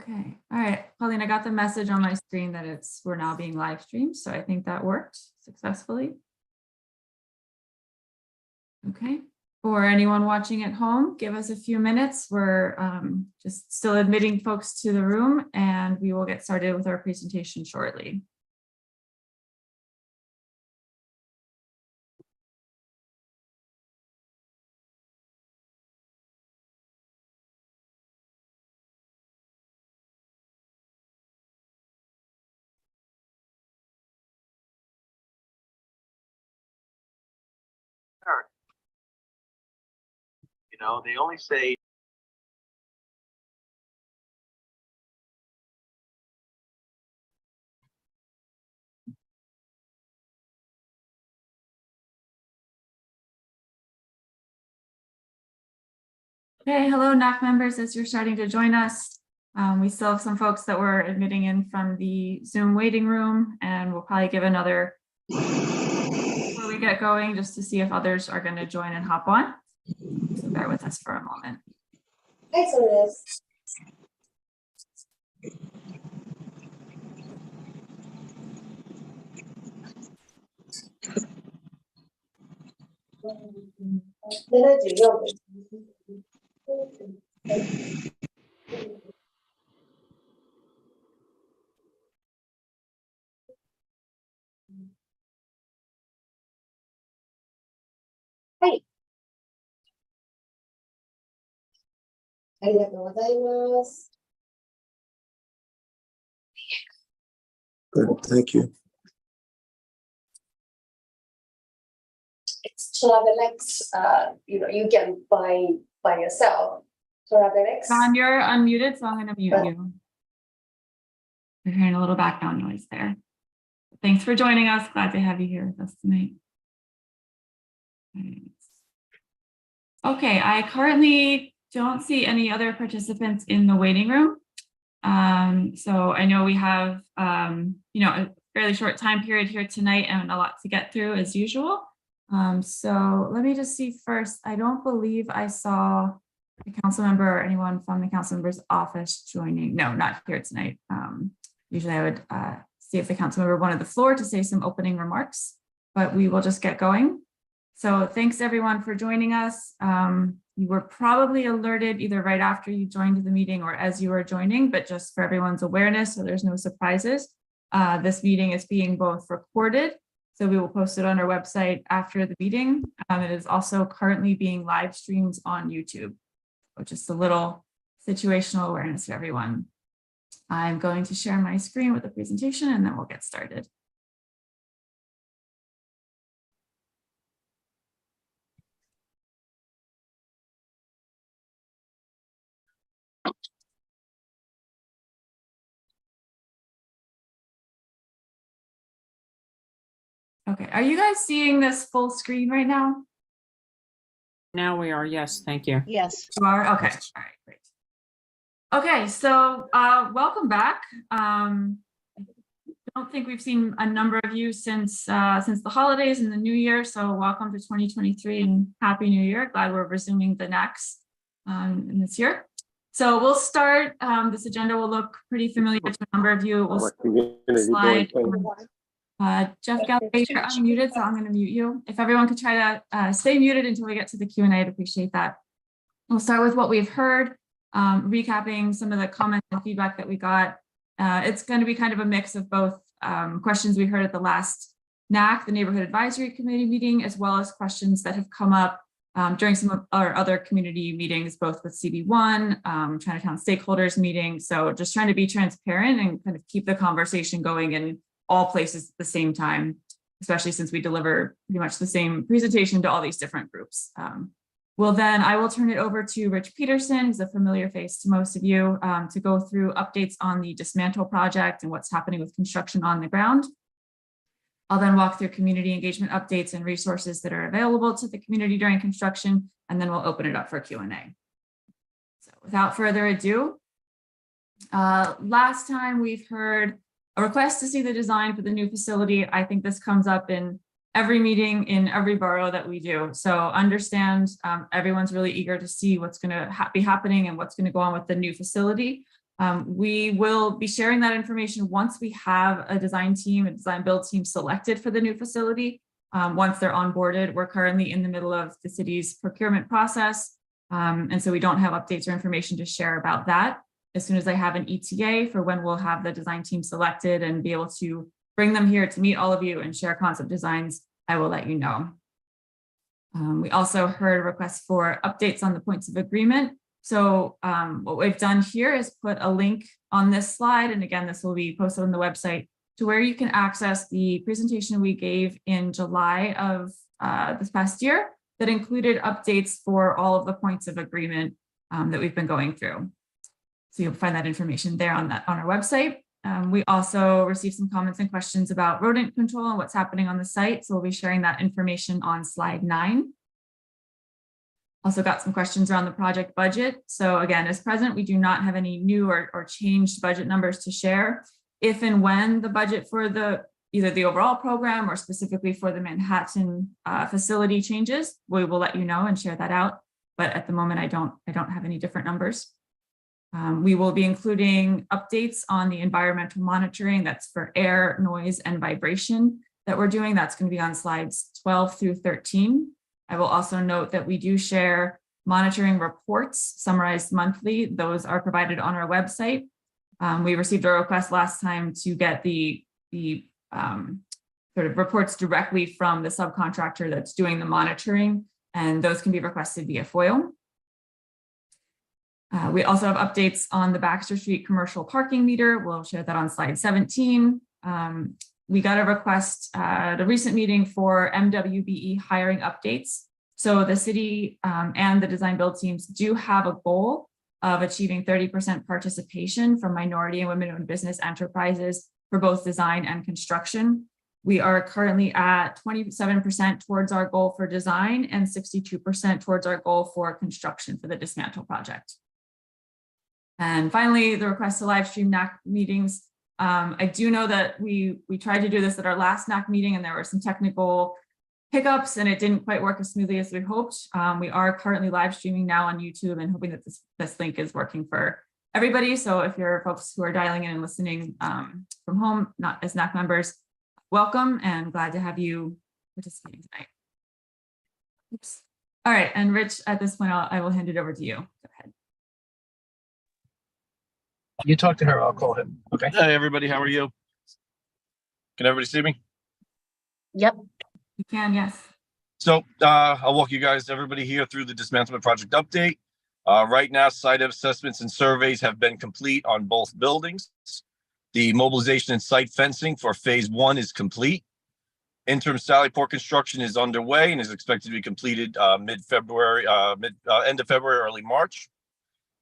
Okay, all right, Pauline, I got the message on my screen that we're now being live streamed, so I think that worked successfully. Okay, for anyone watching at home, give us a few minutes. We're just still admitting folks to the room, and we will get started with our presentation shortly. You know, they only say Okay, hello NAC members, as you're starting to join us. We still have some folks that we're admitting in from the Zoom waiting room, and we'll probably give another before we get going just to see if others are going to join and hop on. So bear with us for a moment. Excellent. Hey. ありがとうございます。Good, thank you. It's Travelex. You can buy by yourself. Travelex. Don, you're unmuted, so I'm going to mute you. We're hearing a little background noise there. Thanks for joining us. Glad to have you here with us tonight. Okay, I currently don't see any other participants in the waiting room. So I know we have, a fairly short time period here tonight and a lot to get through as usual. So let me just see first. I don't believe I saw a council member or anyone from the council member's office joining. No, not here tonight. Usually I would see if the council member wanted the floor to say some opening remarks, but we will just get going. So thanks everyone for joining us. You were probably alerted either right after you joined the meeting or as you were joining, but just for everyone's awareness, so there's no surprises. This meeting is being both recorded, so we will post it on our website after the meeting. It is also currently being live streamed on YouTube, which is a little situational awareness for everyone. I'm going to share my screen with the presentation and then we'll get started. Okay, are you guys seeing this full screen right now? Now we are, yes, thank you. Yes. You are? Okay, all right, great. Okay, so welcome back. I don't think we've seen a number of you since the holidays and the new year, so welcome to 2023 and Happy New Year. Glad we're resuming the NACs in this year. So we'll start, this agenda will look pretty familiar to a number of you. We'll slide. Jeff Galloway, you're unmuted, so I'm going to mute you. If everyone could try to stay muted until we get to the Q&A, I'd appreciate that. We'll start with what we've heard, recapping some of the comments and feedback that we got. It's going to be kind of a mix of both questions we heard at the last NAC, the Neighborhood Advisory Committee meeting, as well as questions that have come up during some of our other community meetings, both with CB1, Chinatown stakeholders meeting. So just trying to be transparent and kind of keep the conversation going in all places at the same time, especially since we deliver pretty much the same presentation to all these different groups. I will turn it over to Rich Peterson, who's a familiar face to most of you, to go through updates on the dismantle project and what's happening with construction on the ground. I'll then walk through community engagement updates and resources that are available to the community during construction, and then we'll open it up for Q&A. So without further ado, last time we've heard a request to see the design for the new facility. I think this comes up in every meeting in every borough that we do. So understand everyone's really eager to see what's going to be happening and what's going to go on with the new facility. We will be sharing that information once we have a design build team selected for the new facility. Once they're onboarded, we're currently in the middle of the city's procurement process. And so we don't have updates or information to share about that. As soon as I have an ETA for when we'll have the design team selected and be able to bring them here to meet all of you and share concept designs, I will let you know. We also heard requests for updates on the points of agreement. So what we've done here is put a link on this slide. And again, this will be posted on the website to where you can access the presentation we gave in July of this past year that included updates for all of the points of agreement that we've been going through. So you'll find that information there on our website. We also received some comments and questions about rodent control and what's happening on the site. So we'll be sharing that information on slide 9. Also got some questions around the project budget. So again, as present, we do not have any new or changed budget numbers to share. If and when the budget for either the overall program or specifically for the Manhattan facility changes, we will let you know and share that out. But at the moment, I don't have any different numbers. We will be including updates on the environmental monitoring that's for air, noise, and vibration that we're doing. That's going to be on slides 12 through 13. I will also note that we do share monitoring reports summarized monthly. Those are provided on our website. We received a request last time to get the sort of reports directly from the subcontractor that's doing the monitoring, and those can be requested via FOIL. We also have updates on the Baxter Street commercial parking meter. We'll share that on slide 17. We got a request at a recent meeting for MWBE hiring updates. So the city and the design build teams do have a goal of achieving 30% participation from minority and women-owned business enterprises for both design and construction. We are currently at 27% towards our goal for design and 62% towards our goal for construction for the dismantle project. And finally, the request to live stream NAC meetings. I do know that we tried to do this at our last NAC meeting and there were some technical hiccups and it didn't quite work as smoothly as we hoped. We are currently live streaming now on YouTube and hoping that this link is working for everybody. So if you're folks who are dialing in and listening from home, not as NAC members, welcome and glad to have you participating tonight. Oops. All right, and Rich, at this point, I will hand it over to you. Go ahead. You talk to her, I'll call him. Okay. Hey, everybody, how are you? Can everybody see me? Yep. You can, yes. So I'll walk you guys, everybody here through the dismantlement project update. Right now, site assessments and surveys have been complete on both buildings. The mobilization and site fencing for phase 1 is complete. Interim Sallyport construction is underway and is expected to be completed mid-February, end of February, early March.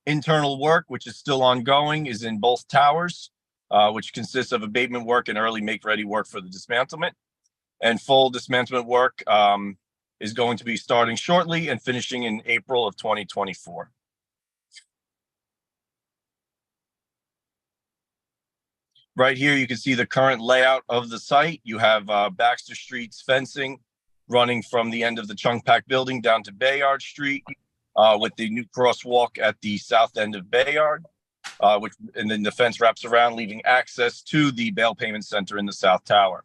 Internal work, which is still ongoing, is in both towers, which consists of abatement work and early make-ready work for the dismantlement. And full dismantlement work is going to be starting shortly and finishing in April of 2024. Right here, you can see the current layout of the site. You have Baxter Street's fencing running from the end of the Chung Pack building down to Bayard Street with the new crosswalk at the south end of Bayard, and then the fence wraps around, leaving access to the bail payment center in the South Tower.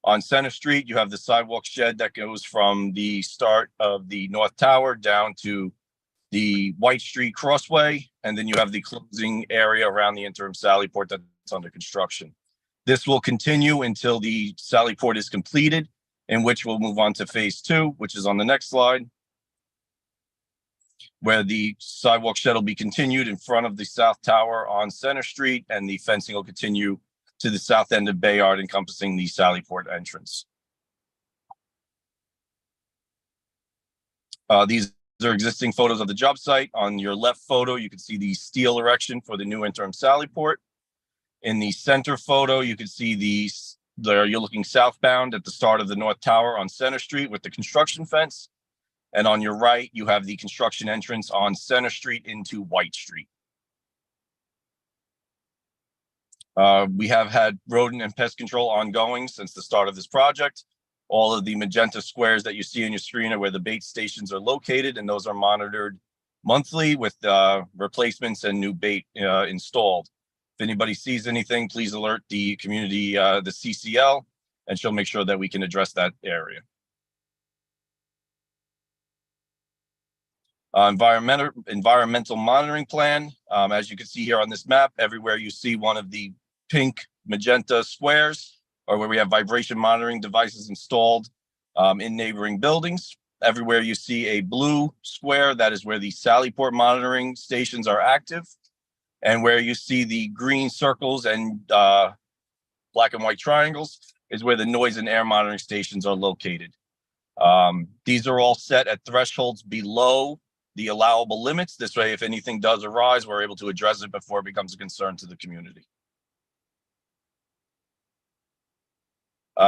On Center Street, you have the sidewalk shed that goes from the start of the North Tower down to the White Street Crossway, and then you have the closing area around the interim Sallyport that's under construction. This will continue until the Sallyport is completed, in which we'll move on to phase 2, which is on the next slide, where the sidewalk shed will be continued in front of the South Tower on Center Street, and the fencing will continue to the south end of Bayard, encompassing the Sallyport entrance. These are existing photos of the job site. On your left photo, you can see the steel erection for the new interim Sallyport. In the center photo, you can see you're looking southbound at the start of the North Tower on Center Street with the construction fence. And on your right, you have the construction entrance on Center Street into White Street. We have had rodent and pest control ongoing since the start of this project. All of the magenta squares that you see on your screen are where the bait stations are located, and those are monitored monthly with replacements and new bait installed. If anybody sees anything, please alert the community, the CCL, and she'll make sure that we can address that area. Environmental monitoring plan. As you can see here on this map, everywhere you see one of the pink magenta squares, or where we have vibration monitoring devices installed in neighboring buildings. Everywhere you see a blue square, that is where the Sallyport monitoring stations are active. And where you see the green circles and black and white triangles is where the noise and air monitoring stations are located. These are all set at thresholds below the allowable limits. This way, if anything does arise, we're able to address it before it becomes a concern to the community.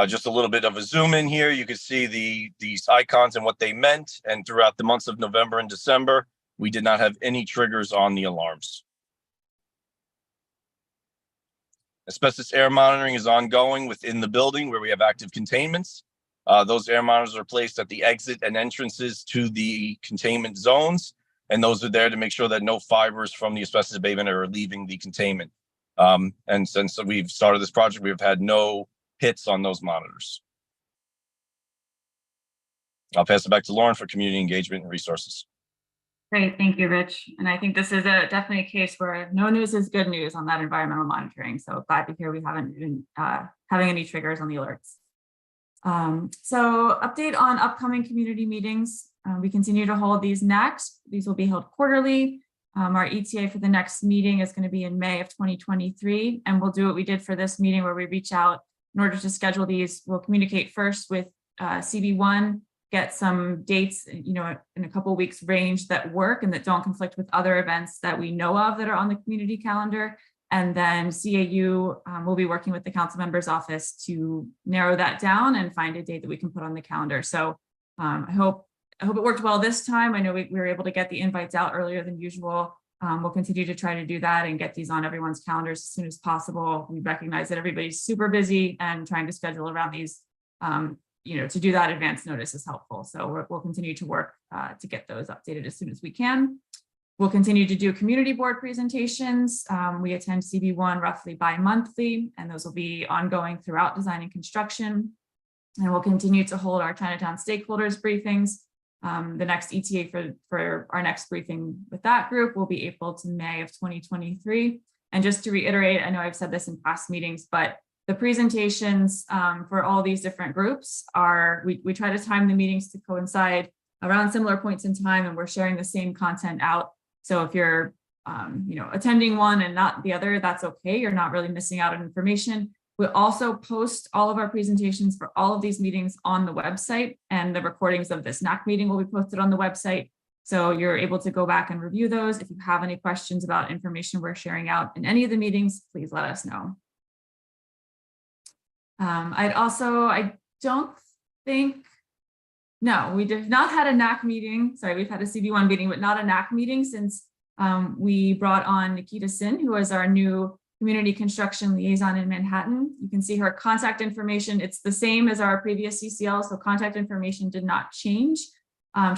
Just a little bit of a zoom in here. You can see these icons and what they meant. And throughout the months of November and December, we did not have any triggers on the alarms. Asbestos air monitoring is ongoing within the building where we have active containments. Those air monitors are placed at the exit and entrances to the containment zones. And those are there to make sure that no fibers from the asbestos abatement are leaving the containment. And since we've started this project, we've had no hits on those monitors. I'll pass it back to Lauren for community engagement and resources. Great, thank you, Rich. And I think this is definitely a case where no news is good news on that environmental monitoring. So glad to hear we haven't been having any triggers on the alerts. So update on upcoming community meetings. We continue to hold these NACs. These will be held quarterly. Our ETA for the next meeting is going to be in May of 2023. And we'll do what we did for this meeting where we reach out in order to schedule these. We'll communicate first with CB1, get some dates, in a couple of weeks range that work and that don't conflict with other events that we know of that are on the community calendar. And then CAU will be working with the council member's office to narrow that down and find a date that we can put on the calendar. So I hope it worked well this time. I know we were able to get the invites out earlier than usual. We'll continue to try to do that and get these on everyone's calendars as soon as possible. We recognize that everybody's super busy and trying to schedule around these, to do that advance notice is helpful. So we'll continue to work to get those updated as soon as we can. We'll continue to do community board presentations. We attend CB1 roughly bi-monthly, and those will be ongoing throughout design and construction. And we'll continue to hold our Chinatown stakeholders briefings. The next ETA for our next briefing with that group will be April to May of 2023. And just to reiterate, I know I've said this in past meetings, but the presentations for all these different groups are, we try to time the meetings to coincide around similar points in time, and we're sharing the same content out. So if you're, attending one and not the other, that's okay. You're not really missing out on information. We also post all of our presentations for all of these meetings on the website, and the recordings of this NAC meeting will be posted on the website. So you're able to go back and review those. If you have any questions about information we're sharing out in any of the meetings, please let us know. No, we did not had a NAC meeting. Sorry, we've had a CB1 meeting, but not a NAC meeting since we brought on Nikita Sin, who is our new community construction liaison in Manhattan. You can see her contact information. It's the same as our previous CCL, so contact information did not change.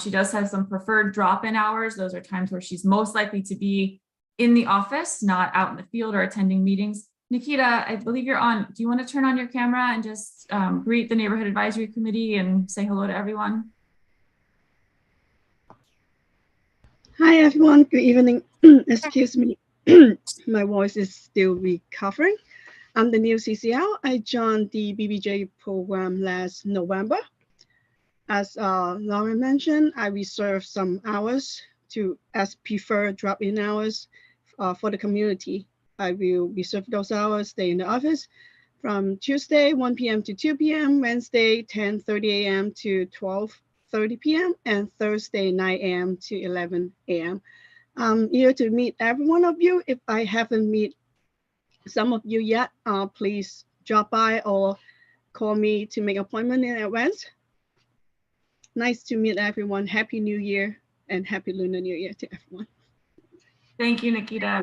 She does have some preferred drop-in hours. Those are times where she's most likely to be in the office, not out in the field or attending meetings. Nikita, I believe you're on. Do you want to turn on your camera and just greet the Neighborhood Advisory Committee and say hello to everyone? Hi, everyone. Good evening. Excuse me. My voice is still recovering. I'm the new CCL. I joined the BBJ program last November. As Lauren mentioned, I reserved some hours as preferred drop-in hours for the community. I will reserve those hours, stay in the office from Tuesday, 1 p.m. to 2 p.m., Wednesday, 10:30 a.m. to 12:30 p.m., and Thursday, 9 a.m. to 11 a.m. I'm here to meet every one of you. If I haven't met some of you yet, please drop by or call me to make an appointment in advance. Nice to meet everyone. Happy New Year and Happy Lunar New Year to everyone. Thank you, Nikita.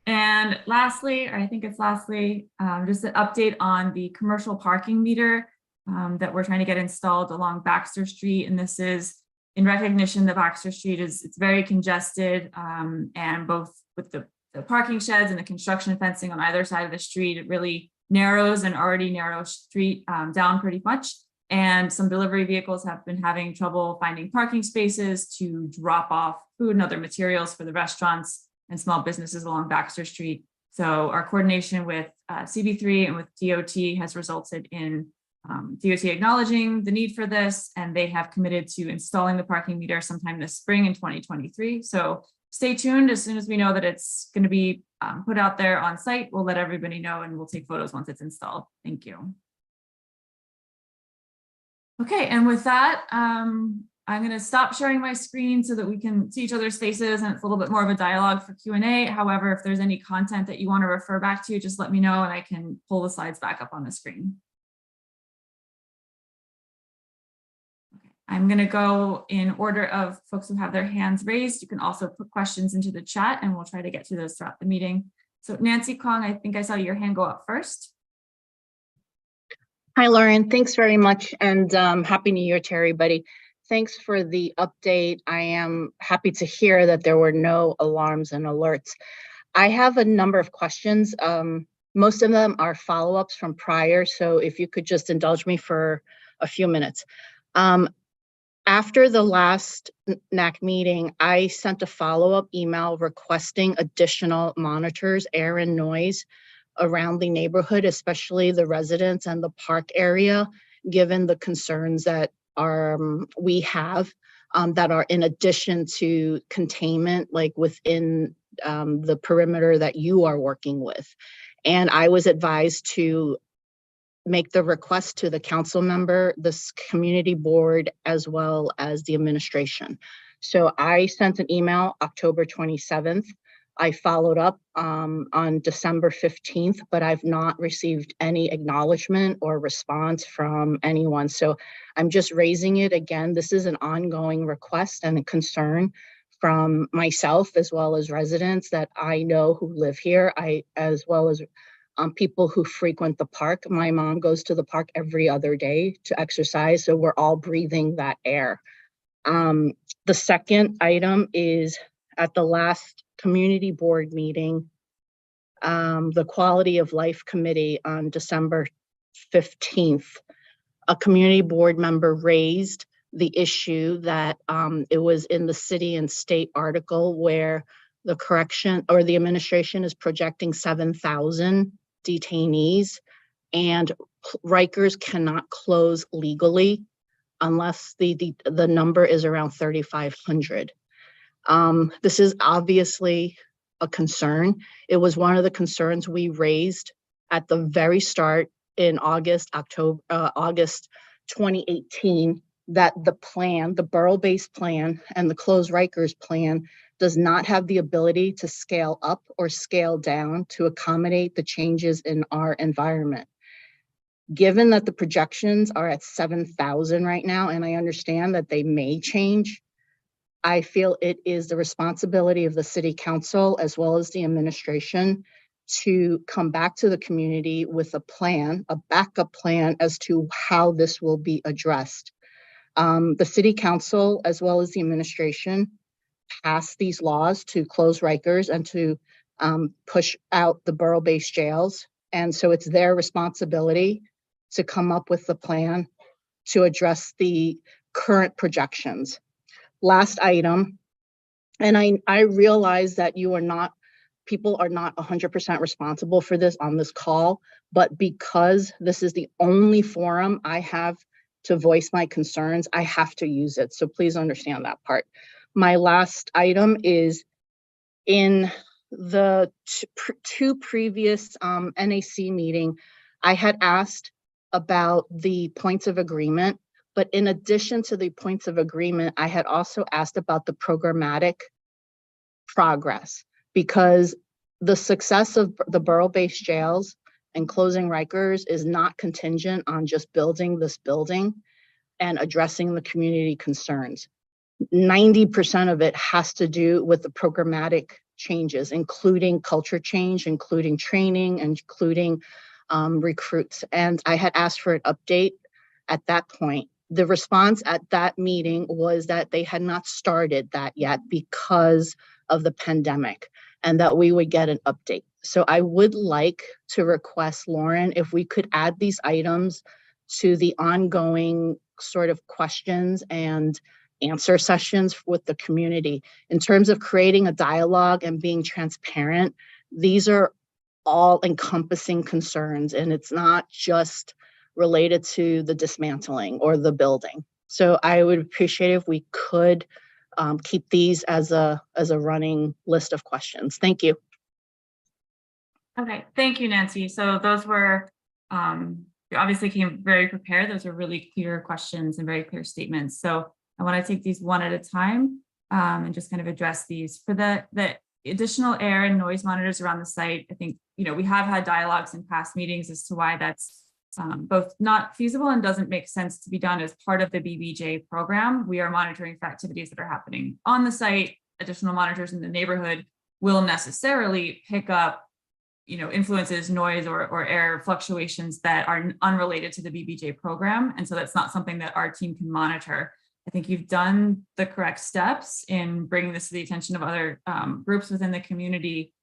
And lastly, or I think it's lastly, just an update on the commercial parking meter that we're trying to get installed along Baxter Street. And this is in recognition that Baxter Street it's very congested, and both with the parking sheds and the construction fencing on either side of the street, it really narrows an already narrow street down pretty much. And some delivery vehicles have been having trouble finding parking spaces to drop off food and other materials for the restaurants and small businesses along Baxter Street. So our coordination with CB3 and with DOT has resulted in DOT acknowledging the need for this, and they have committed to installing the parking meter sometime this spring in 2023. So stay tuned. As soon as we know that it's going to be put out there on site, we'll let everybody know, and we'll take photos once it's installed. Thank you. Okay, and with that, I'm going to stop sharing my screen so that we can see each other's faces and it's a little bit more of a dialogue for Q&A. However, if there's any content that you want to refer back to, just let me know and I can pull the slides back up on the screen. Okay. I'm going to go in order of folks who have their hands raised. You can also put questions into the chat and we'll try to get to those throughout the meeting. So Nancy Kong, I think I saw your hand go up first. Hi, Lauren. Thanks very much. And Happy New Year to everybody. Thanks for the update. I am happy to hear that there were no alarms and alerts. I have a number of questions. Most of them are follow-ups from prior. So if you could just indulge me for a few minutes. After the last NAC meeting, I sent a follow-up email requesting additional monitors, air and noise, around the neighborhood, especially the residents and the park area, given the concerns that we have that are in addition to containment, like within the perimeter that you are working with. And I was advised to make the request to the council member, this community board, as well as the administration. So I sent an email October 27th. I followed up on December 15th, but I've not received any acknowledgement or response from anyone. So I'm just raising it again. This is an ongoing request and a concern from myself, as well as residents that I know who live here, as well as people who frequent the park. My mom goes to the park every other day to exercise, so we're all breathing that air. The second item is at the last community board meeting, the Quality of Life Committee on December 15th, a community board member raised the issue that it was in the city and state article where the correction or the administration is projecting 7,000 detainees, and Rikers cannot close legally unless the number is around 3,500. This is obviously a concern. It was one of the concerns we raised at the very start in August 2018, that the plan, the borough-based plan and the closed Rikers plan does not have the ability to scale up or scale down to accommodate the changes in our environment. Given that the projections are at 7,000 right now, and I understand that they may change, I feel it is the responsibility of the city council as well as the administration to come back to the community with a plan, a backup plan as to how this will be addressed. The city council as well as the administration passed these laws to close Rikers and to push out the borough-based jails. And so it's their responsibility to come up with the plan to address the current projections. Last item, and I realize that people are not 100% responsible for this on this call, but because this is the only forum I have to voice my concerns, I have to use it. So please understand that part. My last item is in the two previous NAC meeting, I had asked about the points of agreement. But in addition to the points of agreement, I had also asked about the programmatic progress, because the success of the borough-based jails and closing Rikers is not contingent on just building this building and addressing the community concerns. 90% of it has to do with the programmatic changes, including culture change, including training, including recruits. And I had asked for an update at that point. The response at that meeting was that they had not started that yet because of the pandemic, and that we would get an update. So I would like to request, Lauren, if we could add these items to the ongoing sort of questions and answer sessions with the community. In terms of creating a dialogue and being transparent, these are all encompassing concerns, and it's not just related to the dismantling or the building. So I would appreciate if we could keep these as a running list of questions. Thank you. Okay, thank you, Nancy. So those were, you obviously came very prepared. Those are really clear questions and very clear statements. So I want to take these one at a time and just kind of address these. For the additional air and noise monitors around the site, I think, we have had dialogues in past meetings as to why that's both not feasible and doesn't make sense to be done as part of the BBJ program. We are monitoring for activities that are happening on the site. Additional monitors in the neighborhood will necessarily pick up influences, noise or air fluctuations that are unrelated to the BBJ program. And so that's not something that our team can monitor. I think you've done the correct steps in bringing this to the attention of other groups within the community.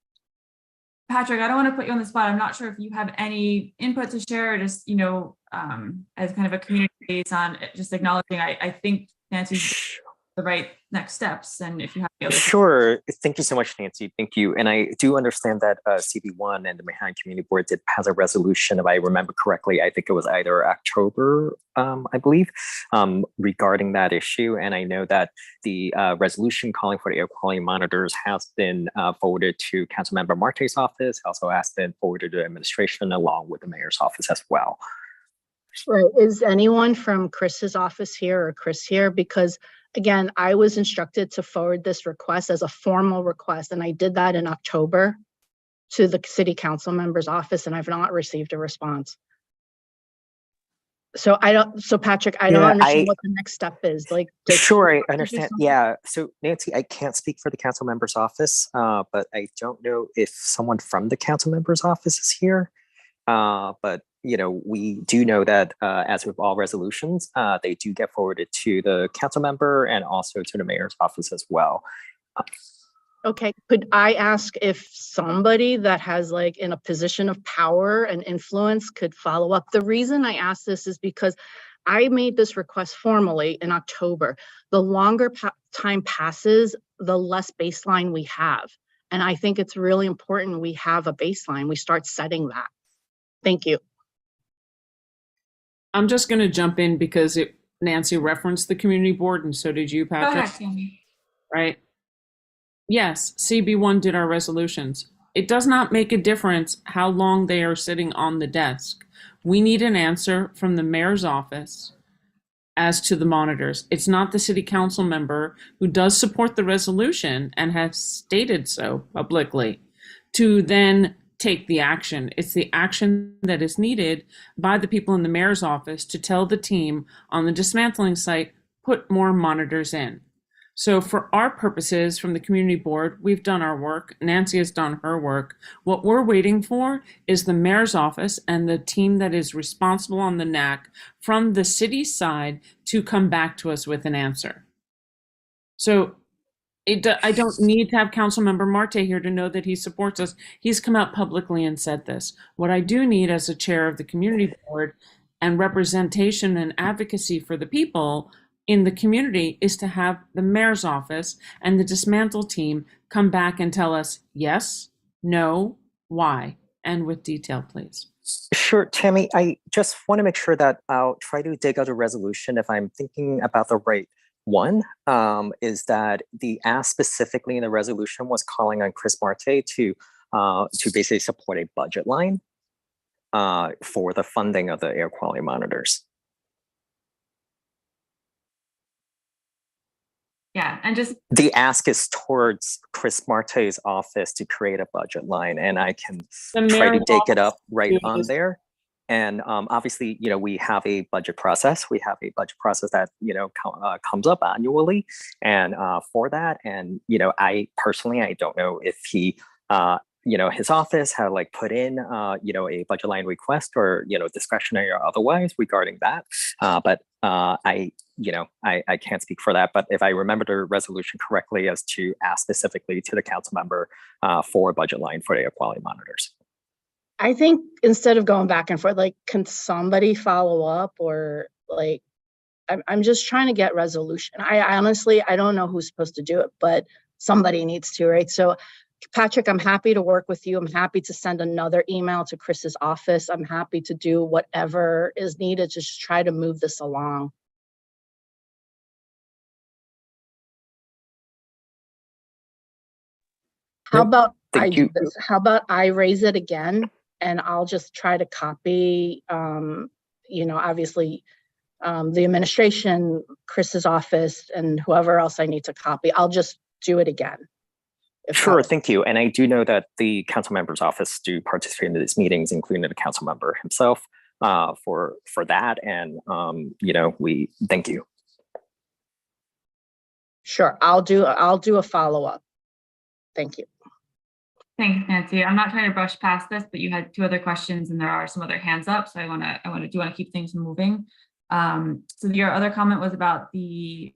Patrick, I don't want to put you on the spot. I'm not sure if you have any input to share, or just, as kind of a community liaison, just acknowledging, I think Nancy's the right next steps. And if you have any other Sure. Thank you so much, Nancy. Thank you. And I do understand that CB1 and the Manhattan Community Board did pass a resolution, if I remember correctly. I think it was either October, I believe, regarding that issue. And I know that the resolution calling for the air quality monitors has been forwarded to Councilmember Marte's office, also has been forwarded to administration along with the mayor's office as well. Right. Is anyone from Chris's office here or Chris here? Because again, I was instructed to forward this request as a formal request, and I did that in October to the city council member's office, and I've not received a response. So Patrick, I don't understand what the next step is. Sure, I understand. Yeah. So Nancy, I can't speak for the council member's office, but I don't know if someone from the council member's office is here. But we do know that as with all resolutions, they do get forwarded to the council member and also to the mayor's office as well. Okay, could I ask if somebody that has in a position of power and influence could follow up? The reason I ask this is because I made this request formally in October. The longer time passes, the less baseline we have. And I think it's really important we have a baseline. We start setting that. Thank you. I'm just going to jump in because Nancy referenced the community board, and so did you, Patrick. Go ahead, Tammy. Right? Yes, CB1 did our resolutions. It does not make a difference how long they are sitting on the desk. We need an answer from the mayor's office as to the monitors. It's not the city council member who does support the resolution and has stated so publicly to then take the action. It's the action that is needed by the people in the mayor's office to tell the team on the dismantling site, put more monitors in. So for our purposes from the community board, we've done our work. Nancy has done her work. What we're waiting for is the mayor's office and the team that is responsible on the NAC from the city side to come back to us with an answer. So I don't need to have Councilmember Marte here to know that he supports us. He's come out publicly and said this. What I do need as a chair of the community board and representation and advocacy for the people in the community is to have the mayor's office and the dismantle team come back and tell us yes, no, why, and with detail, please. Sure, Tammy, I just want to make sure that I'll try to dig out a resolution if I'm thinking about the right one. Is that the ask specifically in the resolution was calling on Chris Marte to basically support a budget line for the funding of the air quality monitors. Yeah, and just the ask is towards Chris Marte's office to create a budget line, and I can try to dig it up right on there. And obviously, we have a budget process. We have a budget process that comes up annually, and for that, and I personally, I don't know if he his office had like put in, a budget line request or, discretionary or otherwise regarding that. But I can't speak for that. But if I remember the resolution correctly, as to ask specifically to the council member for a budget line for the air quality monitors. I think instead of going back and forth, like, can somebody follow up, or like, I'm just trying to get resolution. I honestly, I don't know who's supposed to do it, but somebody needs to, right? So Patrick, I'm happy to work with you. I'm happy to send another email to Chris's office. I'm happy to do whatever is needed to just try to move this along. How about I do this? How about I raise it again, and I'll just try to copy, obviously, the administration, Chris's office, and whoever else I need to copy. I'll just do it again. Sure, thank you. And I do know that the council member's office do participate in these meetings, including the council member himself, for that. And we thank you. Sure, I'll do a follow-up. Thank you. Thanks, Nancy. I'm not trying to brush past this, but you had 2 other questions and there are some other hands up. So I want to keep things moving. So your other comment was about the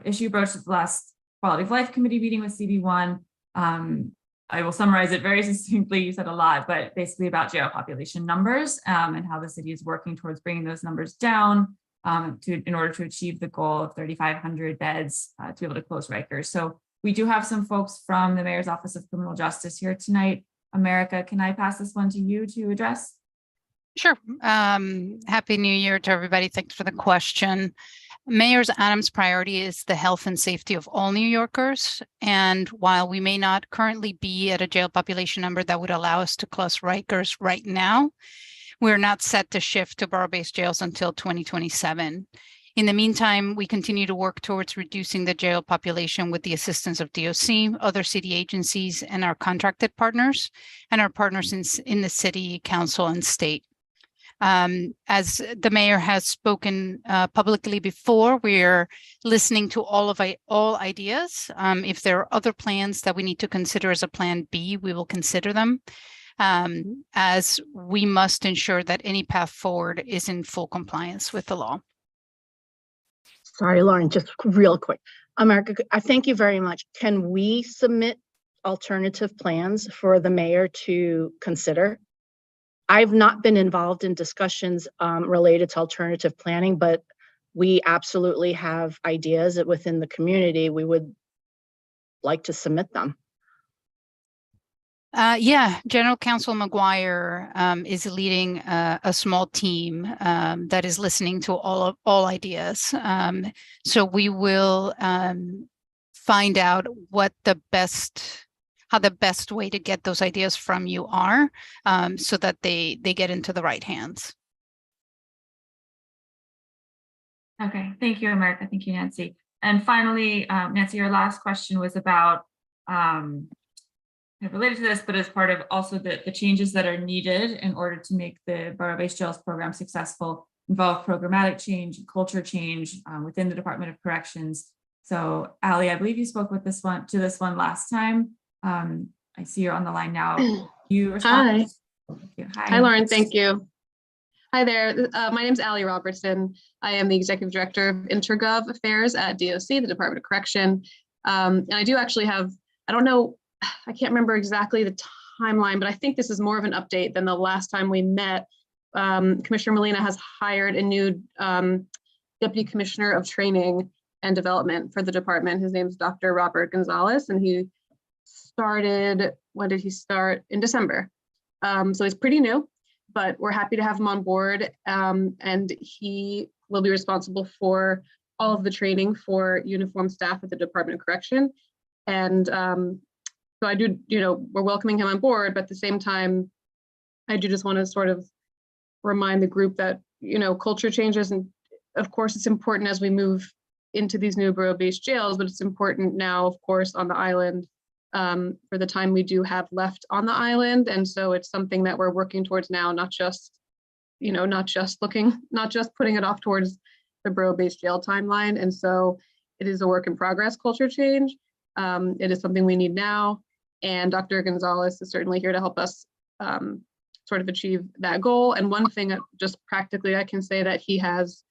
issue broached at the last Quality of Life Committee meeting with CB1. I will summarize it very succinctly. You said a lot, but basically about jail population numbers and how the city is working towards bringing those numbers down in order to achieve the goal of 3,500 beds to be able to close Rikers. So we do have some folks from the Mayor's Office of Criminal Justice here tonight. America, can I pass this one to you to address? Sure. Happy New Year to everybody. Thanks for the question. Mayor Adams' priority is the health and safety of all New Yorkers. And while we may not currently be at a jail population number that would allow us to close Rikers right now, we're not set to shift to borough-based jails until 2027. In the meantime, we continue to work towards reducing the jail population with the assistance of DOC, other city agencies, and our contracted partners, and our partners in the city, council, and state. As the mayor has spoken publicly before, we're listening to all ideas. If there are other plans that we need to consider as a plan B, we will consider them, as we must ensure that any path forward is in full compliance with the law. Sorry, Lauren, just real quick. America, I thank you very much. Can we submit alternative plans for the mayor to consider? I've not been involved in discussions related to alternative planning, but we absolutely have ideas that within the community we would like to submit them. Yeah, General Counsel McGuire is leading a small team that is listening to all ideas. So we will find out what how the best way to get those ideas from you are, so that they get into the right hands. Okay, thank you, America. Thank you, Nancy. And finally, Nancy, your last question was about related to this, but as part of also the changes that are needed in order to make the borough-based jails program successful, involve programmatic change, culture change within the Department of Corrections. So, Ali, I believe you spoke with this one last time. I see you're on the line now. You respond. Hi. Hi, Lauren. Thank you. Hi there. My name is Ali Robertson. I am the Executive Director of Intergov Affairs at DOC, the Department of Correction. And I do actually have, I don't know, I can't remember exactly the timeline, but I think this is more of an update than the last time we met. Commissioner Molina has hired a new Deputy Commissioner of Training and Development for the department. His name is Dr. Robert Gonzalez, and he started, when did he start? In December. So he's pretty new, but we're happy to have him on board. And he will be responsible for all of the training for uniformed staff at the Department of Correction. And so I do, we're welcoming him on board, but at the same time, I do just want to sort of remind the group that, culture changes. And of course, it's important as we move into these new borough-based jails, but it's important now, of course, on the island for the time we do have left on the island. And so it's something that we're working towards now, not just putting it off towards the borough-based jail timeline. And so it is a work in progress culture change. It is something we need now. And Dr. Gonzalez is certainly here to help us sort of achieve that goal. And one thing that just practically I can say that he has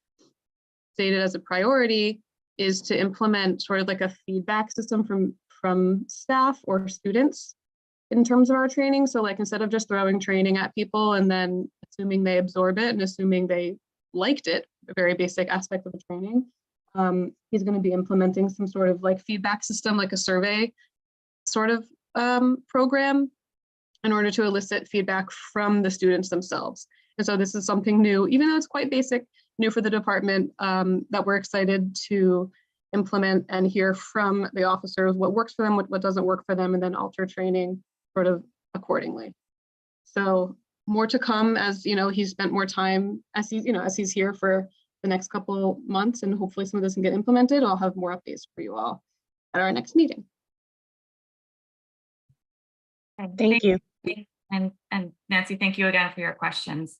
stated as a priority is to implement sort of like a feedback system from staff or students in terms of our training. So like instead of just throwing training at people and then assuming they absorb it and assuming they liked it, a very basic aspect of the training, he's going to be implementing some sort of like feedback system, like a survey sort of program in order to elicit feedback from the students themselves. And so this is something new, even though it's quite basic, new for the department, that we're excited to implement and hear from the officers what works for them, what doesn't work for them, and then alter training sort of accordingly. So more to come as, you know, he's spent more time as he's here for the next couple months, and hopefully some of this can get implemented. I'll have more updates for you all at our next meeting. Thank you. And Nancy, thank you again for your questions.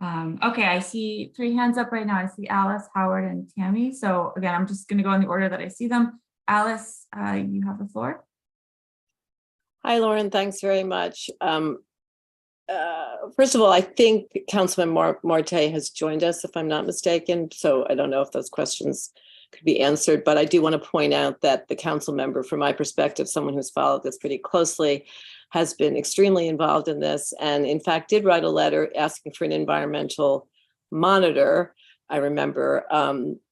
Okay, I see 3 hands up right now. I see Alice, Howard, and Tammy. So again, I'm just going to go in the order that I see them. Alice, you have the floor. Hi, Lauren. Thanks very much. First of all, I think Councilman Marte has joined us, if I'm not mistaken. So I don't know if those questions could be answered, but I do want to point out that the council member, from my perspective, someone who's followed this pretty closely, has been extremely involved in this, and in fact did write a letter asking for an environmental monitor. I remember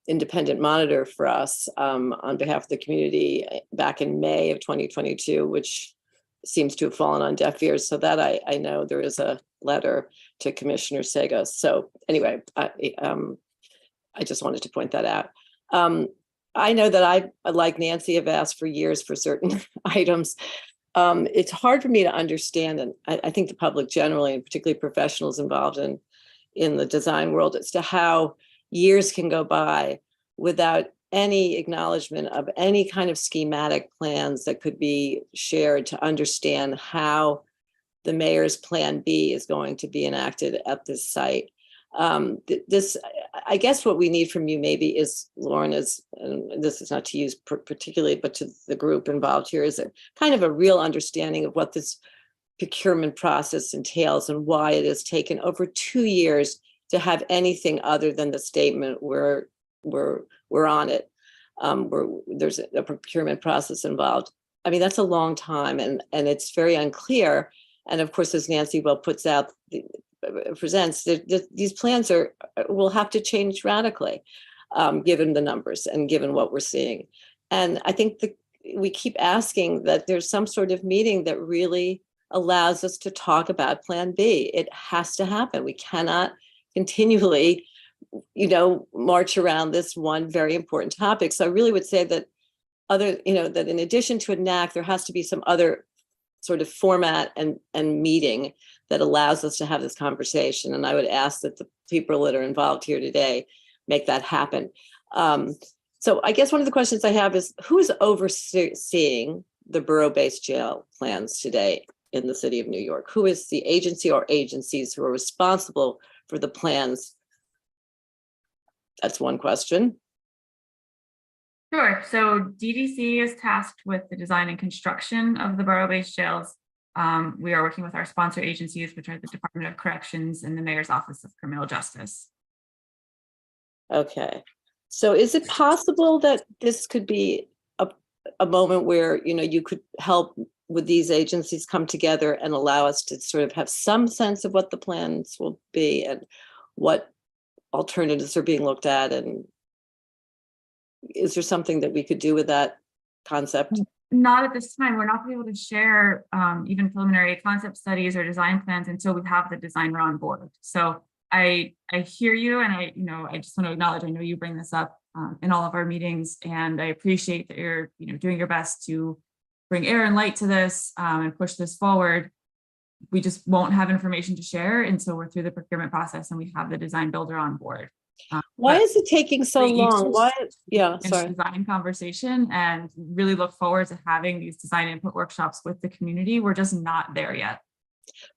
independent monitor for us on behalf of the community back in May of 2022, which seems to have fallen on deaf ears. So that I know there is a letter to Commissioner Sagos. So anyway, I just wanted to point that out. I know that I, like Nancy, have asked for years for certain items. It's hard for me to understand, and I think the public generally, and particularly professionals involved in the design world, as to how years can go by without any acknowledgement of any kind of schematic plans that could be shared to understand how the mayor's Plan B is going to be enacted at this site. I guess what we need from you maybe is, Lauren, is, and this is not to use particularly, but to the group involved here, is a kind of a real understanding of what this procurement process entails and why it has taken over 2 years to have anything other than the statement we're on it. There's a procurement process involved. I mean, that's a long time, and it's very unclear. And of course, as Nancy well presents, these plans will have to change radically, given the numbers and given what we're seeing. And I think we keep asking that there's some sort of meeting that really allows us to talk about Plan B. It has to happen. We cannot continually, march around this one very important topic. So I really would say that that in addition to a NAC, there has to be some other sort of format and meeting that allows us to have this conversation. And I would ask that the people that are involved here today make that happen. So I guess one of the questions I have is, who is overseeing the borough-based jail plans today in the city of New York? Who is the agency or agencies who are responsible for the plans? That's one question. Sure. So DDC is tasked with the design and construction of the borough-based jails. We are working with our sponsor agencies, which are the Department of Corrections and the Mayor's Office of Criminal Justice. Okay. So is it possible that this could be a moment where, you could help with these agencies come together and allow us to sort of have some sense of what the plans will be and what alternatives are being looked at? And is there something that we could do with that concept? Not at this time. We're not going to be able to share even preliminary concept studies or design plans until we have the designer on board. So I hear you, and I just want to acknowledge, I know you bring this up in all of our meetings, and I appreciate that you're doing your best to bring air and light to this and push this forward. We just won't have information to share until we're through the procurement process and we have the design builder on board. Why is it taking so long? Why? Yeah, sorry. Design conversation, and really look forward to having these design input workshops with the community. We're just not there yet.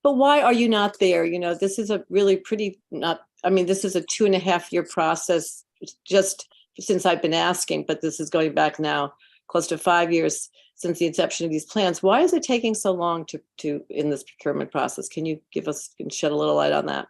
But why are you not there? This is a really this is a 2.5-year process just since I've been asking, but this is going back now close to 5 years since the inception of these plans. Why is it taking so long to in this procurement process? Can you shed a little light on that?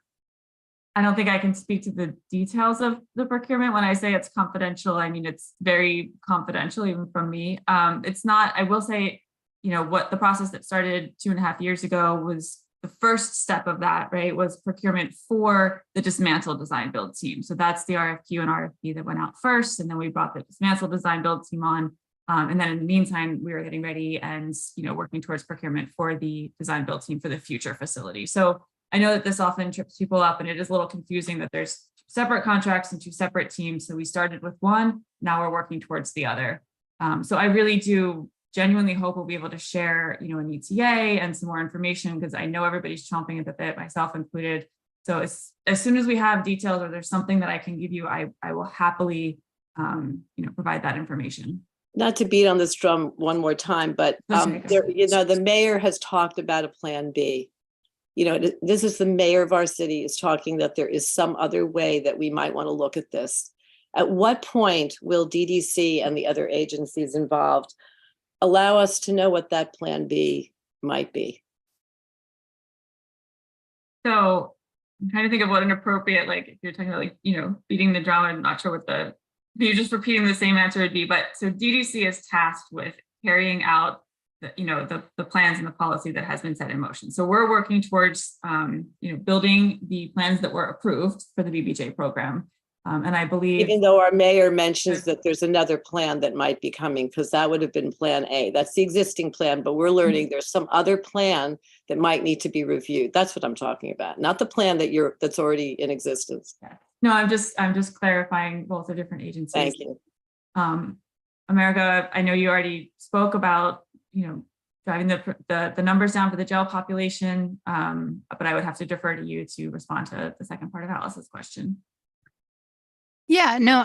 I don't think I can speak to the details of the procurement. When I say it's confidential, I mean, it's very confidential, even from me. It's not, I will say, what the process that started 2.5 years ago was the first step of that, right, was procurement for the dismantle design build team. So that's the RFQ and RFP that went out first. And then we brought the dismantle design build team on. And then in the meantime, we were getting ready and, working towards procurement for the design build team for the future facility. So I know that this often trips people up, and it is a little confusing that there's separate contracts and two separate teams. So we started with one, now we're working towards the other. So I really do genuinely hope we'll be able to share, an ETA and some more information, because I know everybody's chomping at the bit, myself included. So as soon as we have details or there's something that I can give you, I will happily, provide that information. Not to beat on this drum one more time, but the mayor has talked about a plan B. This is the mayor of our city is talking that there is some other way that we might want to look at this. At what point will DDC and the other agencies involved allow us to know what that plan B might be? So I'm trying to think of what an appropriate, if you're talking about beating the drum, I'm not sure what you're just repeating the same answer would be, but so DDC is tasked with carrying out the plans and the policy that has been set in motion. So we're working towards, building the plans that were approved for the BBJ program. And I believe, even though our mayor mentions that there's another plan that might be coming, because that would have been plan A. That's the existing plan, but we're learning there's some other plan that might need to be reviewed. That's what I'm talking about, not the plan that's already in existence. Yeah. No, I'm just clarifying both the different agencies. Thank you. America, I know you already spoke about, driving the numbers down for the jail population, but I would have to defer to you to respond to the second part of Alice's question. Yeah, no,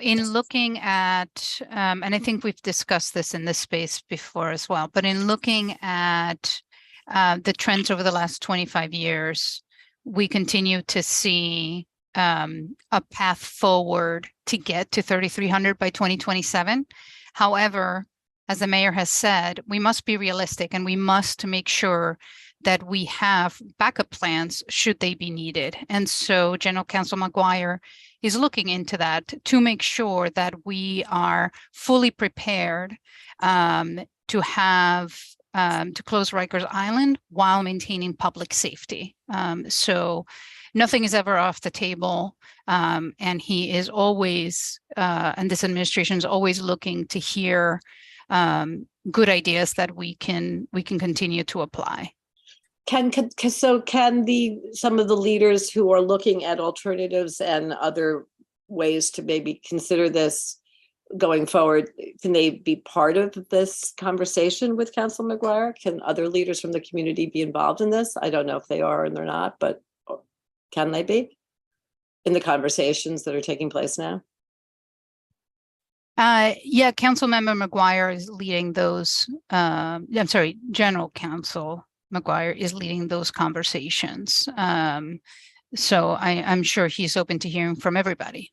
in looking at, and I think we've discussed this in this space before as well, but in looking at the trends over the last 25 years, we continue to see a path forward to get to 3,300 by 2027. However, as the mayor has said, we must be realistic, and we must make sure that we have backup plans should they be needed. And so General Counsel McGuire is looking into that to make sure that we are fully prepared to close Rikers Island while maintaining public safety. So nothing is ever off the table. And he is always, and this administration is always looking to hear good ideas that we can continue to apply. Can some of the leaders who are looking at alternatives and other ways to maybe consider this going forward, can they be part of this conversation with Council McGuire? Can other leaders from the community be involved in this? I don't know if they are and they're not, but can they be in the conversations that are taking place now? Yeah, Councilmember McGuire is leading those. General Counsel McGuire is leading those conversations. So I'm sure he's open to hearing from everybody.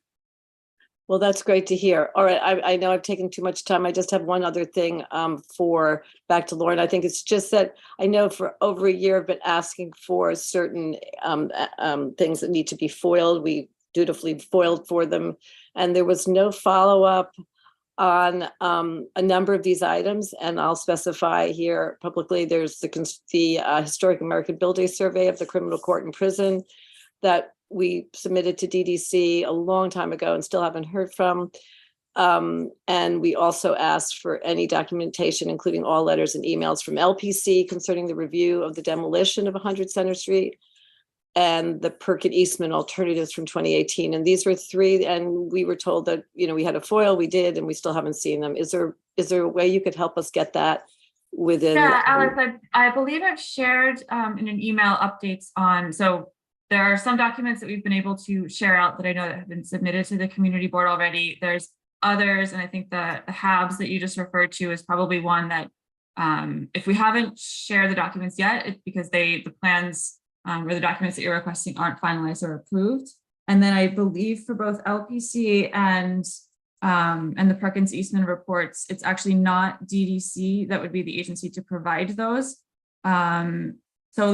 Well, that's great to hear. All right, I know I've taken too much time. I just have one other thing back to Lauren. I think it's just that I know for over a year I've been asking for certain things that need to be foiled. We dutifully foiled for them, and there was no follow-up on a number of these items. And I'll specify here publicly, there's the Historic American Building Survey of the Criminal Court and Prison that we submitted to DDC a long time ago and still haven't heard from. And we also asked for any documentation, including all letters and emails from LPC concerning the review of the demolition of 100 Center Street and the Perkett Eastman alternatives from 2018. And these were three, and we were told that, we had a foil, we did, and we still haven't seen them. Is there a way you could help us get that within? Yeah, Alex, I believe I've shared in an email updates on, so there are some documents that we've been able to share out that I know that have been submitted to the community board already. There's others, and I think the HABs that you just referred to is probably one that if we haven't shared the documents yet, it's because the plans or the documents that you're requesting aren't finalized or approved. And then I believe for both LPC and and the Perkins Eastman reports, it's actually not DDC that would be the agency to provide those. So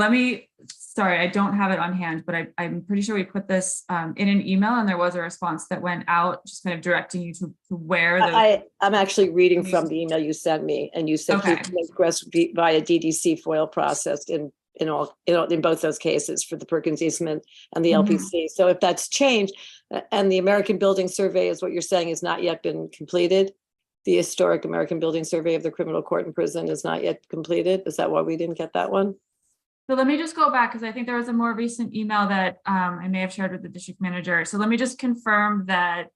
sorry, I don't have it on hand, but I'm pretty sure we put this in an email, and there was a response that went out just kind of directing you to where the. I'm actually reading from the email you sent me, and you said Okay. please make requests via DDC FOIL processed in both those cases for the Perkins Eastman and the LPC. So if that's changed, and the American Building Survey is what you're saying has not yet been completed, the historic American Building Survey of the criminal court and prison is not yet completed. Is that why we didn't get that one? So let me just go back, because I think there was a more recent email that I may have shared with the district manager. So let me just confirm that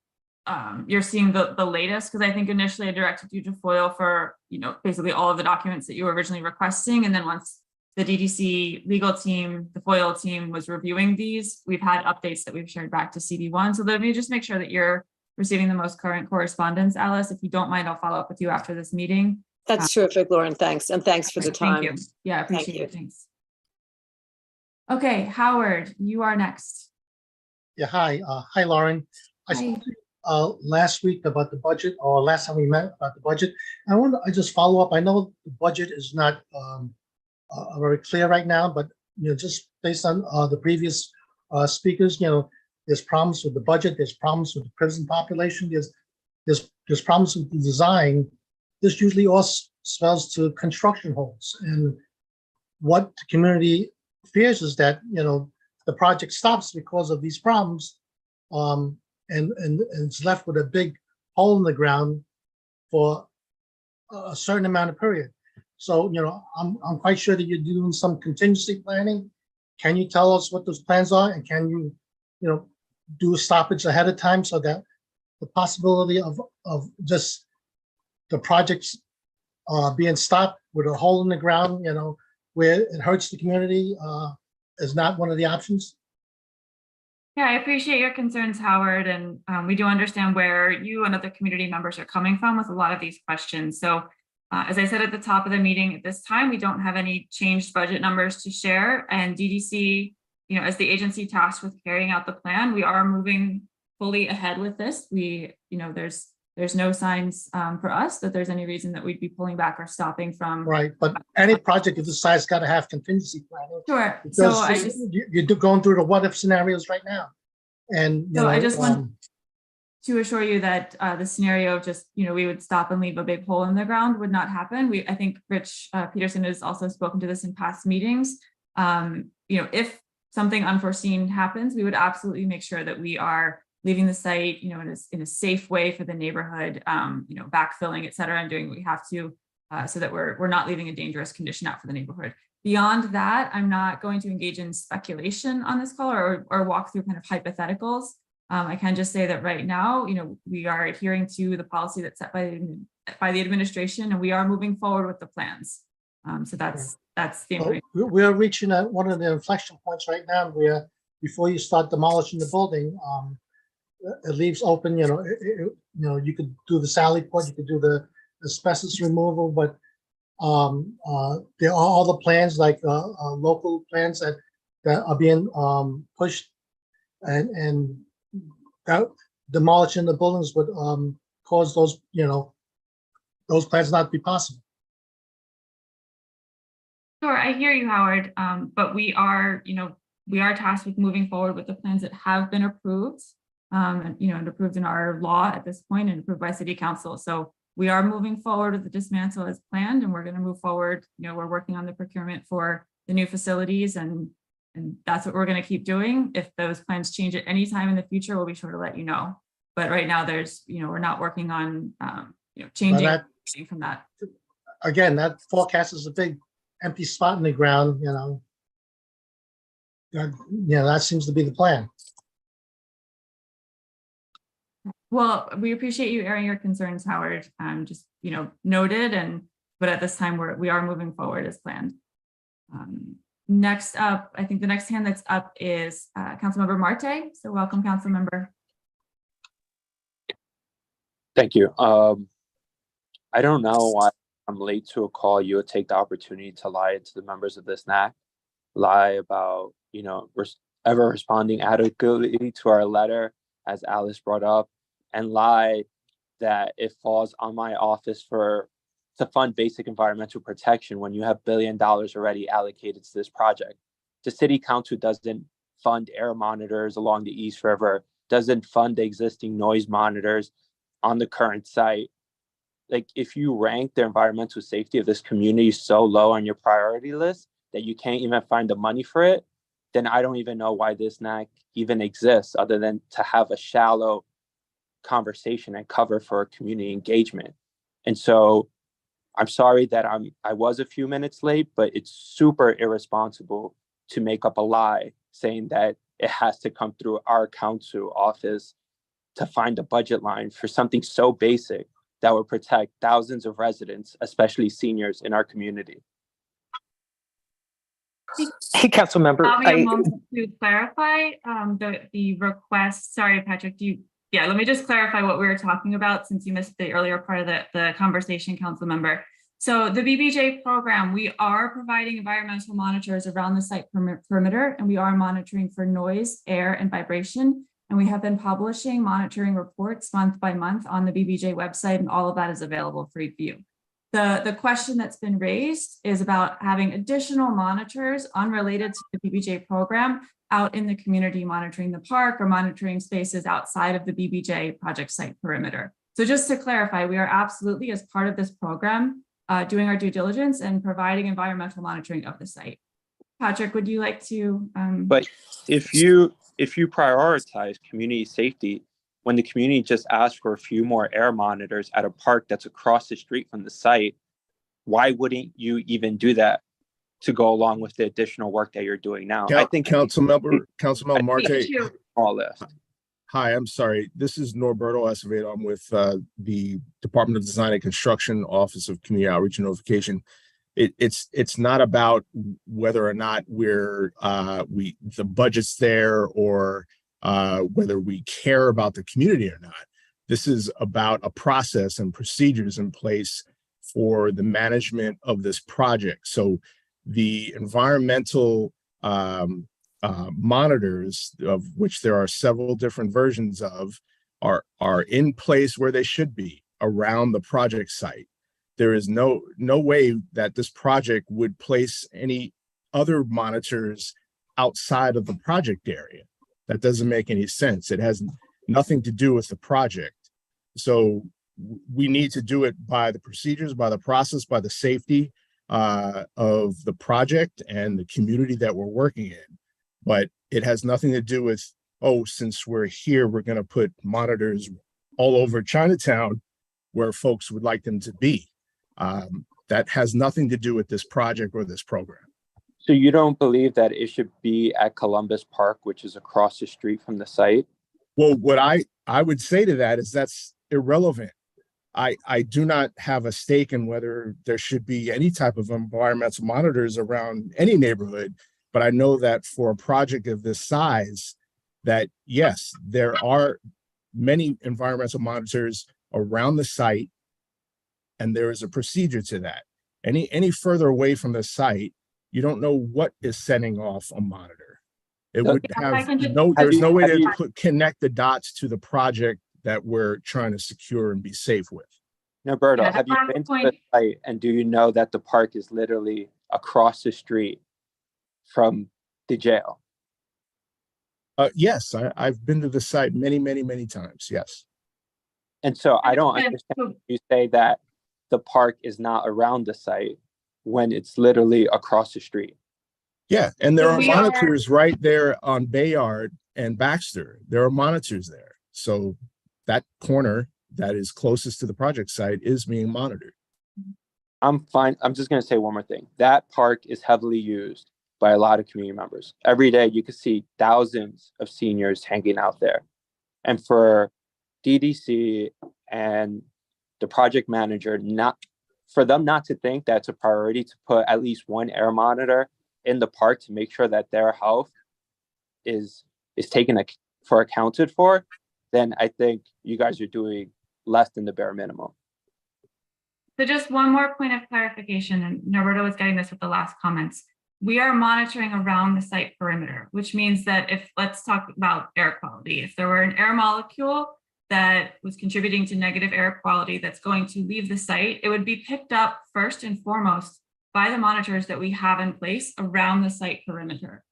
you're seeing the latest, because I think initially I directed you to FOIL for, basically all of the documents that you were originally requesting. And then once the DDC legal team, the FOIL team was reviewing these, we've had updates that we've shared back to CD1. So let me just make sure that you're receiving the most current correspondence, Alice. If you don't mind, I'll follow up with you after this meeting. That's terrific, Lauren. Thanks. And thanks for the time. Thank you. Yeah, I appreciate Thank it. Thanks. Okay, Howard, you are next. Yeah, hi. Hi, Lauren. I spoke to you last week about the budget, or last time we met about the budget. I just follow up. I know the budget is not very clear right now, but just based on the previous speakers, there's problems with the budget, there's problems with the prison population, there's problems with the design. This usually all spells to construction holes, and what the community fears is that the project stops because of these problems, and it's left with a big hole in the ground for a certain amount of period. So I'm quite sure that you're doing some contingency planning. Can you tell us what those plans are, and can you do a stoppage ahead of time so that the possibility of just the projects being stopped with a hole in the ground, where it hurts the community, is not one of the options? Yeah, I appreciate your concerns, Howard, and we do understand where you and other community members are coming from with a lot of these questions. So as I said at the top of the meeting, at this time, we don't have any changed budget numbers to share, and DDC, as the agency tasked with carrying out the plan, we are moving fully ahead with this. There's no signs for us that there's any reason that we'd be pulling back or stopping from. Right, but any project of this size got to have contingency planning. Sure. Because you're going through the what if scenarios right now, and I just want to assure you that the scenario of just we would stop and leave a big hole in the ground would not happen. I think Rich Peterson has also spoken to this in past meetings. If something unforeseen happens, we would absolutely make sure that we are leaving the site, in a safe way for the neighborhood, backfilling, et cetera, and doing what we have to so that we're not leaving a dangerous condition out for the neighborhood. Beyond that, I'm not going to engage in speculation on this call or walk through kind of hypotheticals. I can just say that right now, we are adhering to the policy that's set by the administration, and we are moving forward with the plans. So that's the information. We're reaching one of the inflection points right now where before you start demolishing the building, it leaves open, you could do the Sally Port, you could do the asbestos removal, but there are other plans like local plans that are being pushed, and that demolishing the buildings would cause those plans not to be possible. Sure, I hear you, Howard. But we are tasked with moving forward with the plans that have been approved. And approved in our law at this point and approved by City Council. So we are moving forward with the dismantle as planned, and we're going to move forward. We're working on the procurement for the new facilities, and that's what we're going to keep doing. If those plans change at any time in the future, we'll be sure to let you know. But right now, we're not working on changing from that. Again, that forecast is a big empty spot in the ground. That seems to be the plan. Well, we appreciate you airing your concerns, Howard. Just noted, but at this time we are moving forward as planned. Next up, I think the next hand that's up is Councilmember Marte. So welcome, Councilmember. Thank you. I don't know why I'm late to a call. You would take the opportunity to lie to the members of this NAC, lie about ever responding adequately to our letter, as Alice brought up, and lie that it falls on my office to fund basic environmental protection when you have $1 billion already allocated to this project. The city council doesn't fund air monitors along the East River, doesn't fund the existing noise monitors on the current site. Like, if you rank the environmental safety of this community so low on your priority list that you can't even find the money for it, then I don't even know why this NAC even exists, other than to have a shallow conversation and cover for community engagement. And so I'm sorry that I was a few minutes late, but it's super irresponsible to make up a lie saying that it has to come through our council office to find a budget line for something so basic that would protect thousands of residents, especially seniors in our community. Hey, council member. Allow me a moment to clarify the request. Sorry, Patrick, let me just clarify what we were talking about since you missed the earlier part of the conversation, council member. So the BBJ program, we are providing environmental monitors around the site perimeter, and we are monitoring for noise, air, and vibration. And we have been publishing monitoring reports month by month on the BBJ website, and all of that is available for review. The question that's been raised is about having additional monitors unrelated to the BBJ program out in the community, monitoring the park or monitoring spaces outside of the BBJ project site perimeter. So just to clarify, we are absolutely, as part of this program, doing our due diligence and providing environmental monitoring of the site. Patrick, would you like to? But if you prioritize community safety, when the community just asked for a few more air monitors at a park that's across the street from the site, why wouldn't you even do that to go along with the additional work that you're doing now? I think Councilmember Marte. All list. Hi, I'm sorry. This is Norberto Acevedo. I'm with the Department of Design and Construction, Office of Community Outreach and Notification. It's not about whether or not the budget's there or whether we care about the community or not. This is about a process and procedures in place for the management of this project. So the environmental monitors, of which there are several different versions of, are in place where they should be around the project site. There is no way that this project would place any other monitors outside of the project area. That doesn't make any sense. It has nothing to do with the project. So we need to do it by the procedures, by the process, by the safety of the project and the community that we're working in. But it has nothing to do with, oh, since we're here, we're going to put monitors all over Chinatown where folks would like them to be. That has nothing to do with this project or this program. So you don't believe that it should be at Columbus Park, which is across the street from the site? Well, what I would say to that is that's irrelevant. I do not have a stake in whether there should be any type of environmental monitors around any neighborhood, but I know that for a project of this size, that yes, there are many environmental monitors around the site, and there is a procedure to that. Any further away from the site, you don't know what is setting off a monitor. It would have there's no way to connect the dots to the project that we're trying to secure and be safe with. Norberto, have you been to the site, and do you know that the park is literally across the street from the jail? Yes, I've been to the site many times, yes. And so I don't understand you say that the park is not around the site when it's literally across the street. Yeah, and there are monitors right there on Bayard and Baxter. There are monitors there. So that corner that is closest to the project site is being monitored. I'm fine. I'm just going to say one more thing. That park is heavily used by a lot of community members. Every day you can see thousands of seniors hanging out there. And for DDC and the project manager, for them not to think that's a priority to put at least one air monitor in the park to make sure that their health is taken accounted for, then I think you guys are doing less than the bare minimum. So just one more point of clarification, and Norberto was getting this with the last comments. We are monitoring around the site perimeter, which means that let's talk about air quality. If there were an air molecule that was contributing to negative air quality that's going to leave the site, it would be picked up first and foremost by the monitors that we have in place around the site perimeter.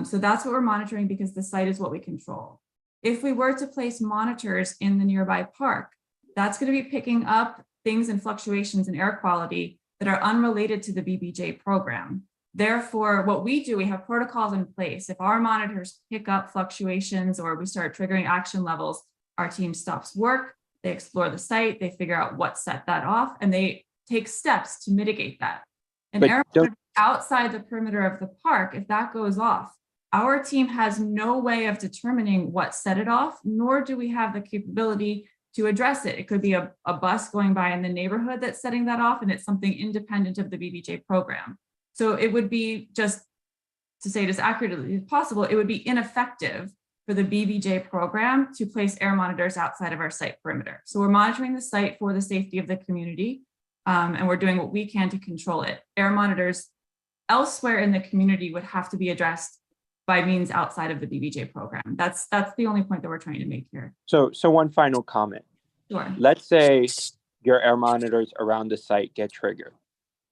So that's what we're monitoring because the site is what we control. If we were to place monitors in the nearby park, that's going to be picking up things and fluctuations in air quality that are unrelated to the BBJ program. Therefore, what we do, we have protocols in place. If our monitors pick up fluctuations or we start triggering action levels, our team stops work, they explore the site, they figure out what set that off, and they take steps to mitigate that. An air monitor outside the perimeter of the park, if that goes off, our team has no way of determining what set it off, nor do we have the capability to address it. It could be a bus going by in the neighborhood that's setting that off, and it's something independent of the BBJ program. So it would be, just to say it as accurately as possible, it would be ineffective for the BBJ program to place air monitors outside of our site perimeter. So we're monitoring the site for the safety of the community, and we're doing what we can to control it. Air monitors elsewhere in the community would have to be addressed by means outside of the BBJ program. That's the only point that we're trying to make here. So one final comment. Sure. Let's say your air monitors around the site get triggered.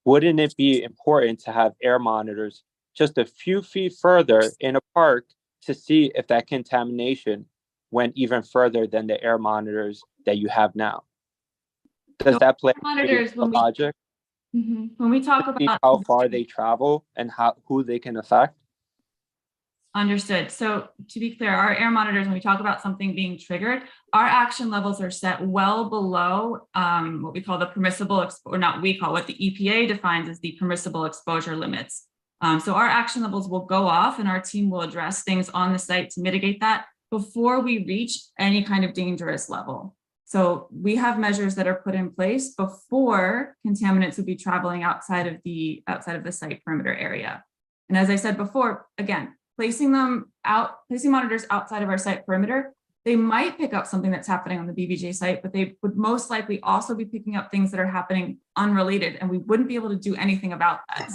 Wouldn't it be important to have air monitors just a few feet further in a park to see if that contamination went even further than the air monitors that you have now? Does that play monitors the logic? When we talk about how far they travel and who they can affect? Understood. So to be clear, our air monitors, when we talk about something being triggered, our action levels are set well below what we call the permissible, or not we call, what the EPA defines as the permissible exposure limits. So our action levels will go off and our team will address things on the site to mitigate that before we reach any kind of dangerous level. So we have measures that are put in place before contaminants would be traveling outside of the site perimeter area. And as I said before, again, placing monitors outside of our site perimeter, they might pick up something that's happening on the BBJ site, but they would most likely also be picking up things that are happening unrelated, and we wouldn't be able to do anything about that.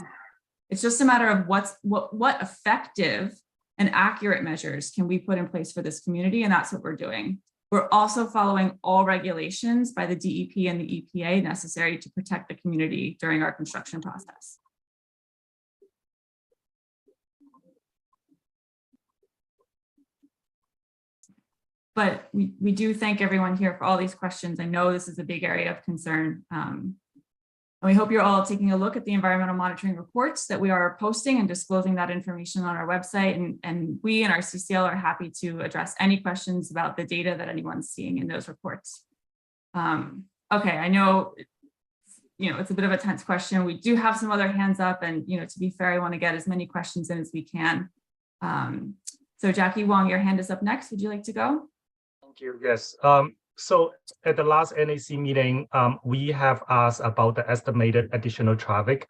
It's just a matter of what effective and accurate measures can we put in place for this community, and that's what we're doing. We're also following all regulations by the DEP and the EPA necessary to protect the community during our construction process. But we do thank everyone here for all these questions. I know this is a big area of concern. And we hope you're all taking a look at the environmental monitoring reports that we are posting and disclosing that information on our website. And we and our CCL are happy to address any questions about the data that anyone's seeing in those reports. Okay, I know, it's a bit of a tense question. We do have some other hands up, and to be fair, I want to get as many questions in as we can. So Jackie Wong, your hand is up next. Would you like to go? Thank you. Yes. So at the last NAC meeting, we have asked about the estimated additional traffic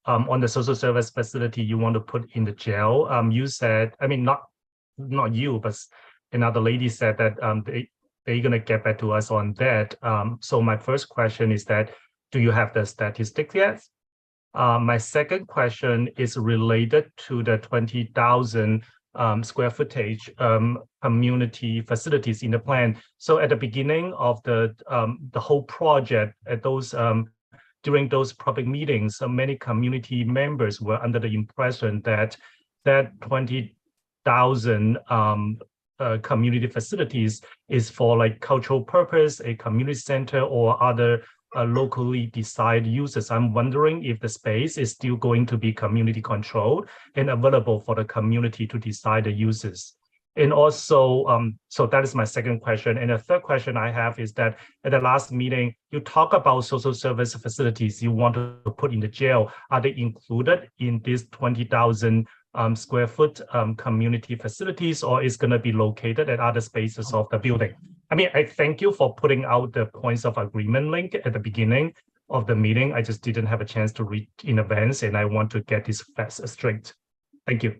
on the social service facility you want to put in the jail. You said, I mean, not you, but another lady said that they're going to get back to us on that. So my first question is that, do you have the statistics yet? My second question is related to the 20,000 square footage community facilities in the plan. So at the beginning of the whole project, at those during those public meetings, many community members were under the impression that 20,000 community facilities is for like cultural purpose, a community center, or other locally decided uses. I'm wondering if the space is still going to be community controlled and available for the community to decide the uses. And also, so that is my second question. And the third question I have is that at the last meeting, you talk about social service facilities you want to put in the jail. Are they included in this 20,000 square foot community facilities, or is going to be located at other spaces of the building? I mean, I thank you for putting out the points of agreement link at the beginning of the meeting. I just didn't have a chance to read in advance, and I want to get this facts straight. Thank you.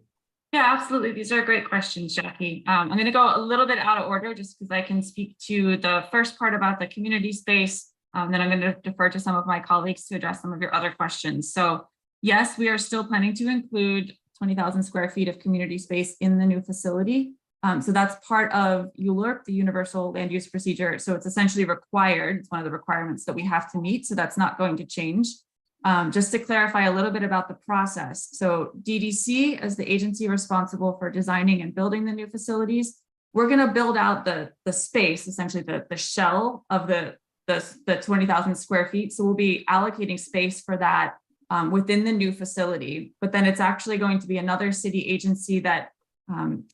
Yeah, absolutely. These are great questions, Jackie. I'm going to go a little bit out of order just because I can speak to the first part about the community space. Then I'm going to defer to some of my colleagues to address some of your other questions. So yes, we are still planning to include 20,000 square feet of community space in the new facility. So that's part of ULURP, the Universal Land Use Procedure. So it's essentially required. It's one of the requirements that we have to meet. So that's not going to change. Just to clarify a little bit about the process. So DDC, as the agency responsible for designing and building the new facilities, we're going to build out the space, essentially the shell of the 20,000 square feet. So we'll be allocating space for that within the new facility. But then it's actually going to be another city agency that,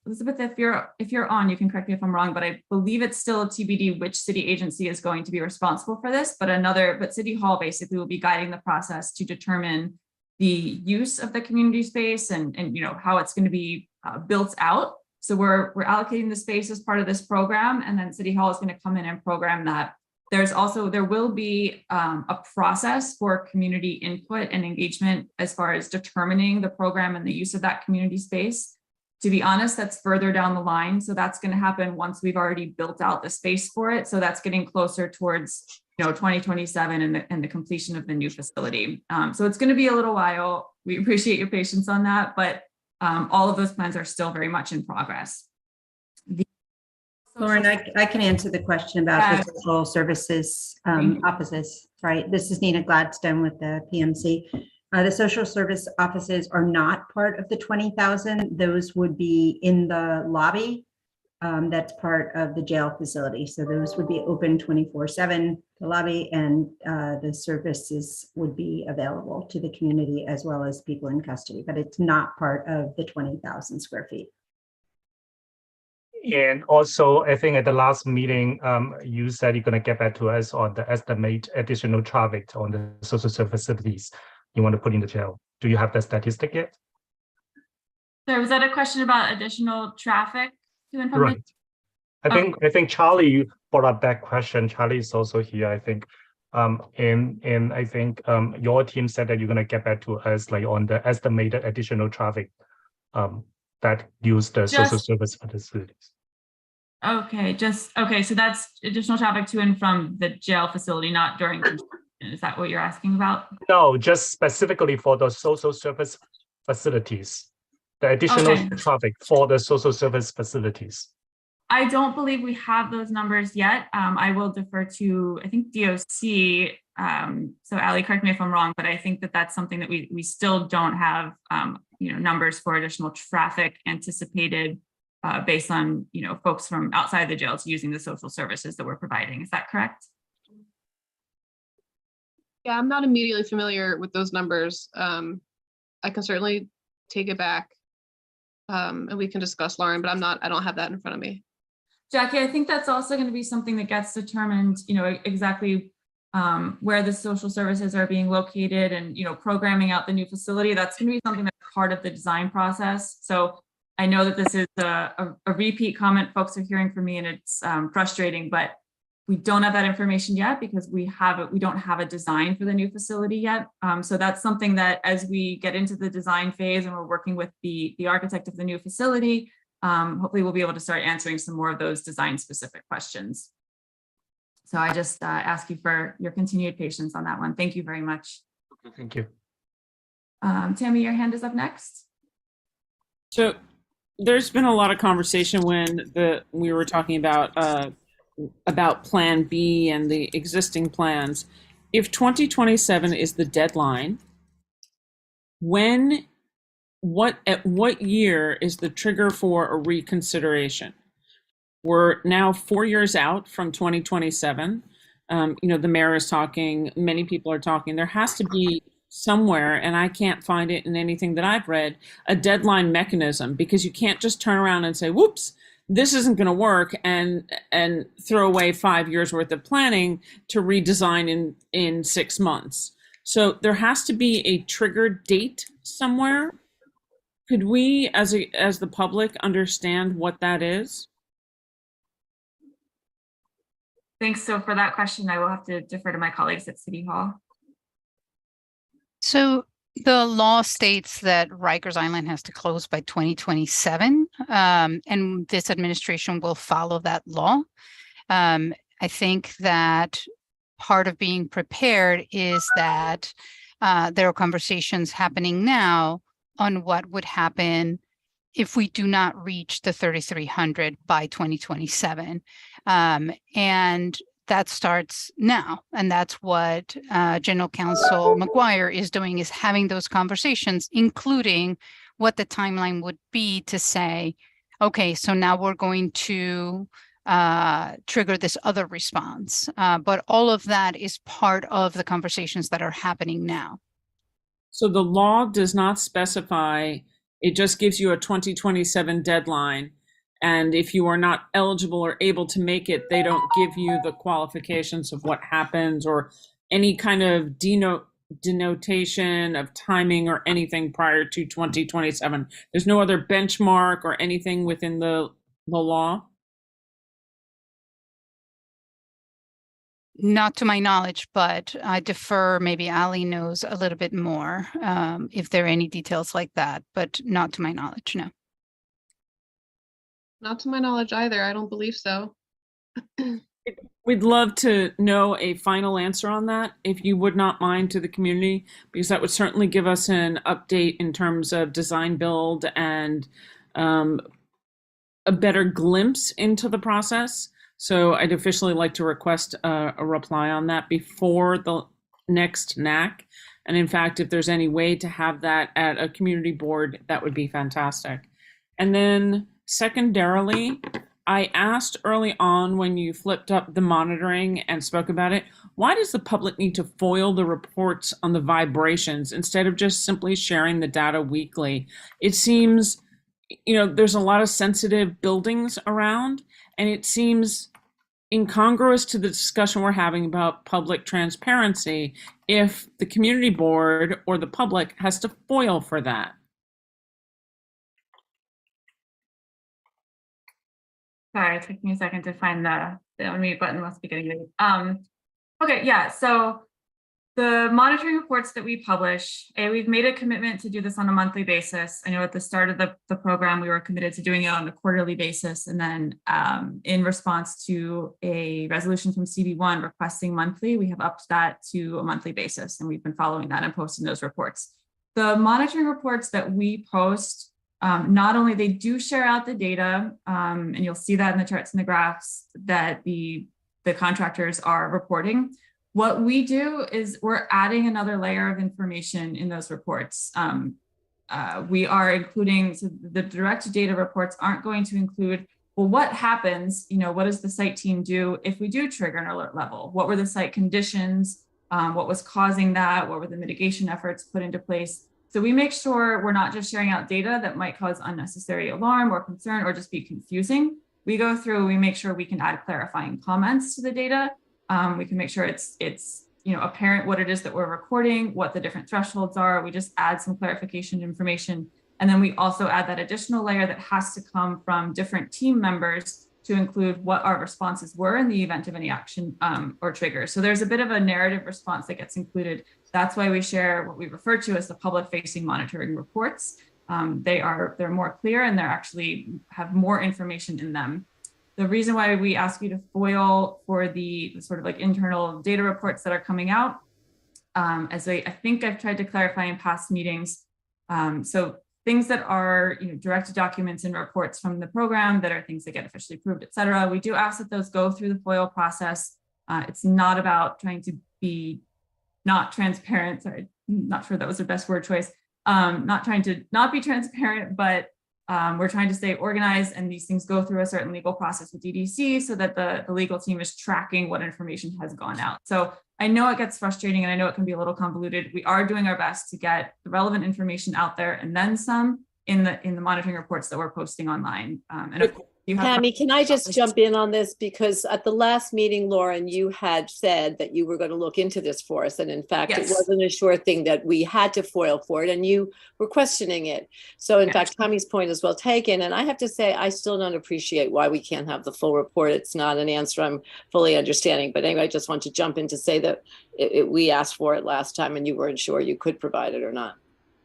Elizabeth, if you're on, you can correct me if I'm wrong, but I believe it's still a TBD which city agency is going to be responsible for this. But City Hall basically will be guiding the process to determine the use of the community space and how it's going to be built out. So we're allocating the space as part of this program, and then City Hall is going to come in and program that. There will be a process for community input and engagement as far as determining the program and the use of that community space. To be honest, that's further down the line. So that's going to happen once we've already built out the space for it. So that's getting closer towards 2027 and the completion of the new facility. So it's going to be a little while. We appreciate your patience on that, but all of those plans are still very much in progress. Lauren, I can answer the question about the social services offices, right? This is Nina Gladstone with the PMC. The social service offices are not part of the 20,000. Those would be in the lobby. That's part of the jail facility. So those would be open 24/7, the lobby, and the services would be available to the community as well as people in custody, but it's not part of the 20,000 square feet. And also, I think at the last meeting, you said you're going to get back to us on the estimate additional traffic on the social service facilities you want to put in the jail. Do you have the statistic yet? So was that a question about additional traffic to and from? Right. I think Charlie brought up that question. Charlie is also here, I think. And I think your team said that you're going to get back to us like on the estimated additional traffic that use the social service facilities. Okay, so that's additional traffic to and from the jail facility, not during construction. Is that what you're asking about? No, just specifically for the social service facilities, the additional traffic for the social service facilities. I don't believe we have those numbers yet. I will defer to, I think, DOC. So Ali, correct me if I'm wrong, but I think that that's something that we still don't have, numbers for additional traffic anticipated based on, folks from outside the jails using the social services that we're providing. Is that correct? Yeah, I'm not immediately familiar with those numbers. I can certainly take it back and we can discuss, Lauren, but I don't have that in front of me. Jackie, I think that's also going to be something that gets determined, exactly where the social services are being located and, programming out the new facility. That's going to be something that's part of the design process. So I know that this is a repeat comment folks are hearing from me, and it's frustrating, but we don't have that information yet because we don't have a design for the new facility yet. So that's something that as we get into the design phase and we're working with the architect of the new facility, hopefully we'll be able to start answering some more of those design specific questions. So I just ask you for your continued patience on that one. Thank you very much. Thank you. Tammy, your hand is up next. So there's been a lot of conversation when we were talking about Plan B and the existing plans. If 2027 is the deadline, at what year is the trigger for a reconsideration? We're now 4 years out from 2027. The mayor is talking, many people are talking. There has to be somewhere, and I can't find it in anything that I've read, a deadline mechanism, because you can't just turn around and say, whoops, this isn't going to work, and throw away 5 years worth of planning to redesign in 6 months. So there has to be a trigger date somewhere. Could we, as the public, understand what that is? Thanks. So for that question, I will have to defer to my colleagues at City Hall. So the law states that Rikers Island has to close by 2027, and this administration will follow that law. I think that part of being prepared is that there are conversations happening now on what would happen if we do not reach the 3,300 by 2027. And that starts now. And that's what General Counsel McGuire is doing, is having those conversations, including what the timeline would be to say, okay, so now we're going to trigger this other response. But all of that is part of the conversations that are happening now. So the law does not specify, it just gives you a 2027 deadline. And if you are not eligible or able to make it, they don't give you the qualifications of what happens or any kind of denotation of timing or anything prior to 2027. There's no other benchmark or anything within the law? Not to my knowledge, but I defer, maybe Ali knows a little bit more if there are any details like that, but not to my knowledge, no. Not to my knowledge either. I don't believe so. We'd love to know a final answer on that, if you would not mind, to the community, because that would certainly give us an update in terms of design build and a better glimpse into the process. So I'd officially like to request a reply on that before the next NAC. And in fact, if there's any way to have that at a community board, that would be fantastic. And then secondarily, I asked early on when you flipped up the monitoring and spoke about it, why does the public need to foil the reports on the vibrations instead of just simply sharing the data weekly? It seems, there's a lot of sensitive buildings around, and it seems incongruous to the discussion we're having about public transparency if the community board or the public has to foil for that. Sorry, it took me a second to find the unmute button. Must be getting late. Okay, yeah. So the monitoring reports that we publish, we've made a commitment to do this on a monthly basis. I know at the start of the program, we were committed to doing it on a quarterly basis. And then in response to a resolution from CB1 requesting monthly, we have upped that to a monthly basis. And we've been following that and posting those reports. The monitoring reports that we post, not only they do share out the data, and you'll see that in the charts and the graphs that the contractors are reporting. What we do is we're adding another layer of information in those reports. We are including, so the direct data reports aren't going to include, well, what happens, what does the site team do if we do trigger an alert level? What were the site conditions? What was causing that? What were the mitigation efforts put into place? So we make sure we're not just sharing out data that might cause unnecessary alarm or concern or just be confusing. We go through, we make sure we can add clarifying comments to the data. We can make sure it's apparent what it is that we're recording, what the different thresholds are. We just add some clarification information. And then we also add that additional layer that has to come from different team members to include what our responses were in the event of any action or trigger. So there's a bit of a narrative response that gets included. That's why we share what we refer to as the public-facing monitoring reports. They're more clear and they're actually have more information in them. The reason why we ask you to FOIL for the sort of like internal data reports that are coming out, as I think I've tried to clarify in past meetings. So things that are direct documents and reports from the program that are things that get officially approved, et cetera. We do ask that those go through the FOIL process. It's not about trying to be not transparent. Sorry, not sure that was the best word choice. Not trying to not be transparent, but we're trying to stay organized, and these things go through a certain legal process with DDC so that the legal team is tracking what information has gone out. So I know it gets frustrating and I know it can be a little convoluted. We are doing our best to get the relevant information out there and then some in the monitoring reports that we're posting online. And of course, Tammy, can I just jump in on this? Because at the last meeting, Lauren, you had said that you were going to look into this for us. And in fact, It wasn't a sure thing that we had to FOIL for it, and you were questioning it. So in fact, Tammy's point is well taken. And I have to say, I still don't appreciate why we can't have the full report. It's not an answer I'm fully understanding. But anyway, I just want to jump in to say that we asked for it last time and you weren't sure you could provide it or not.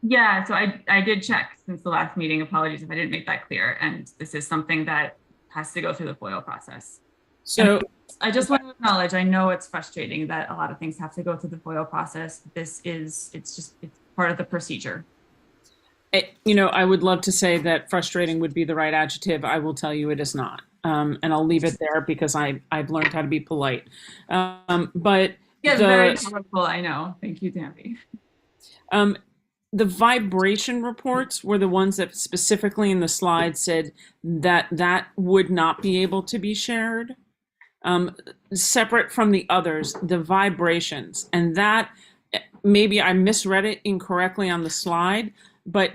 Yeah, so I did check since the last meeting. Apologies if I didn't make that clear. And this is something that has to go through the FOIL process. So I just want to acknowledge, I know it's frustrating that a lot of things have to go through the FOIL process. It's part of the procedure. I would love to say that frustrating would be the right adjective. I will tell you it is not. And I'll leave it there because I've learned how to be polite. But Yeah, very powerful, I know. Thank you, Tammy. The vibration reports were the ones that specifically in the slide said that would not be able to be shared. Separate from the others, the vibrations, and that maybe I misread it incorrectly on the slide, but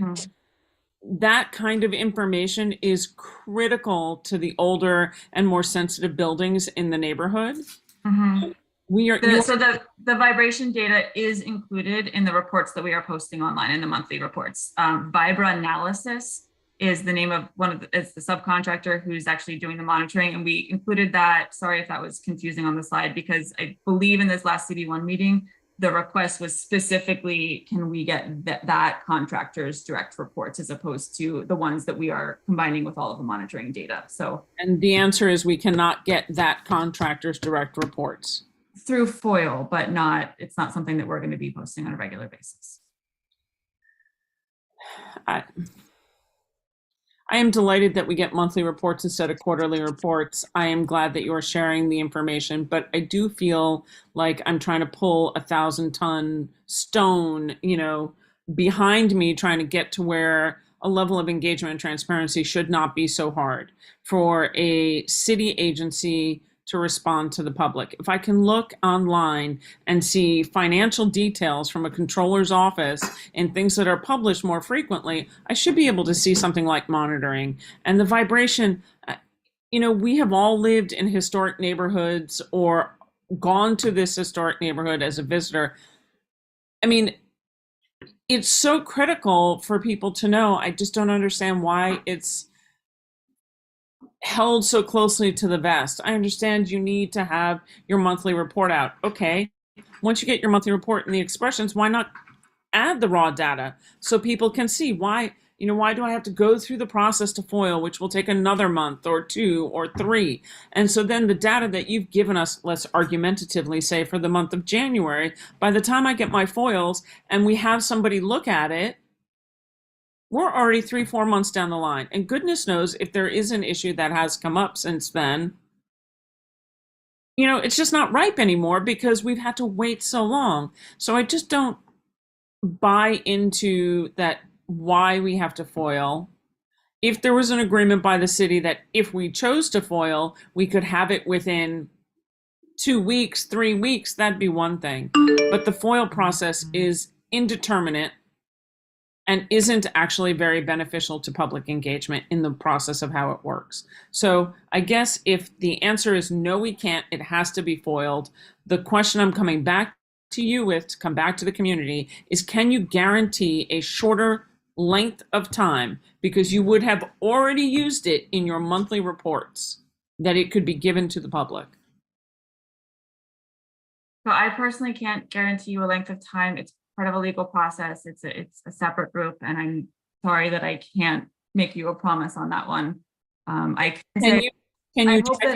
that kind of information is critical to the older and more sensitive buildings in the neighborhood. We are So the vibration data is included in the reports that we are posting online in the monthly reports. Vibra Analysis is the name of it's the subcontractor who's actually doing the monitoring, and we included that. Sorry if that was confusing on the slide, because I believe in this last CB1 meeting, the request was specifically, can we get that contractor's direct reports as opposed to the ones that we are combining with all of the monitoring data. So, and the answer is we cannot get that contractor's direct reports through FOIL, but it's not something that we're going to be posting on a regular basis. I am delighted that we get monthly reports instead of quarterly reports. I am glad that you are sharing the information, but I do feel like I'm trying to pull 1,000-ton stone, behind me, trying to get to where a level of engagement and transparency should not be so hard for a city agency to respond to the public. If I can look online and see financial details from a controller's office and things that are published more frequently, I should be able to see something like monitoring. And the vibration, we have all lived in historic neighborhoods or gone to this historic neighborhood as a visitor. I mean, it's so critical for people to know. I just don't understand why it's held so closely to the vest. I understand you need to have your monthly report out. Okay, once you get your monthly report and the expressions, why not add the raw data so people can see why do I have to go through the process to FOIL, which will take another month or 2 or 3. And so then the data that you've given us, let's argumentatively say for the month of January, by the time I get my FOILs and we have somebody look at it, we're already 3-4 months down the line. And goodness knows if there is an issue that has come up since then, it's just not ripe anymore because we've had to wait so long. So I just don't buy into that, why we have to FOIL. If there was an agreement by the city that if we chose to FOIL, we could have it within 2 weeks, 3 weeks, that'd be one thing. But the FOIL process is indeterminate and isn't actually very beneficial to public engagement in the process of how it works. So I guess if the answer is no, we can't, it has to be FOILed. The question I'm coming back to you with, to come back to the community, is can you guarantee a shorter length of time, because you would have already used it in your monthly reports, that it could be given to the public? So I personally can't guarantee you a length of time. It's part of a legal process. It's a separate group, and I'm sorry that I can't make you a promise on that one. I hope that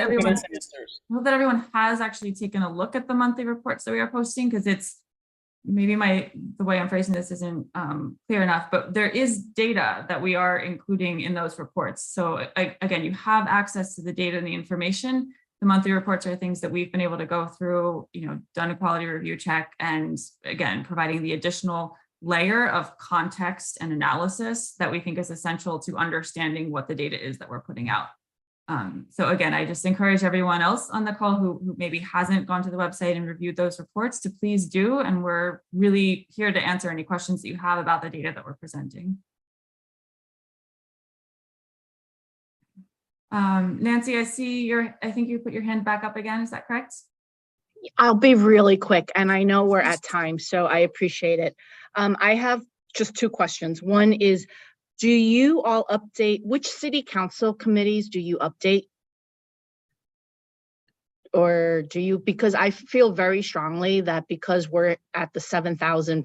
everyone has actually taken a look at the monthly reports that we are posting, because it's maybe the way I'm phrasing this isn't clear enough, but there is data that we are including in those reports. So again, you have access to the data and the information. The monthly reports are things that we've been able to go through, done a quality review check, and again, providing the additional layer of context and analysis that we think is essential to understanding what the data is that we're putting out. So again, I just encourage everyone else on the call who maybe hasn't gone to the website and reviewed those reports to please do, and we're really here to answer any questions that you have about the data that we're presenting. Nancy, I think you put your hand back up again. Is that correct? I'll be really quick, and I know we're at time, so I appreciate it. I have just 2 questions. One is, do you all update, which city council committees do you update? Or do you, because I feel very strongly that because we're at the 7,000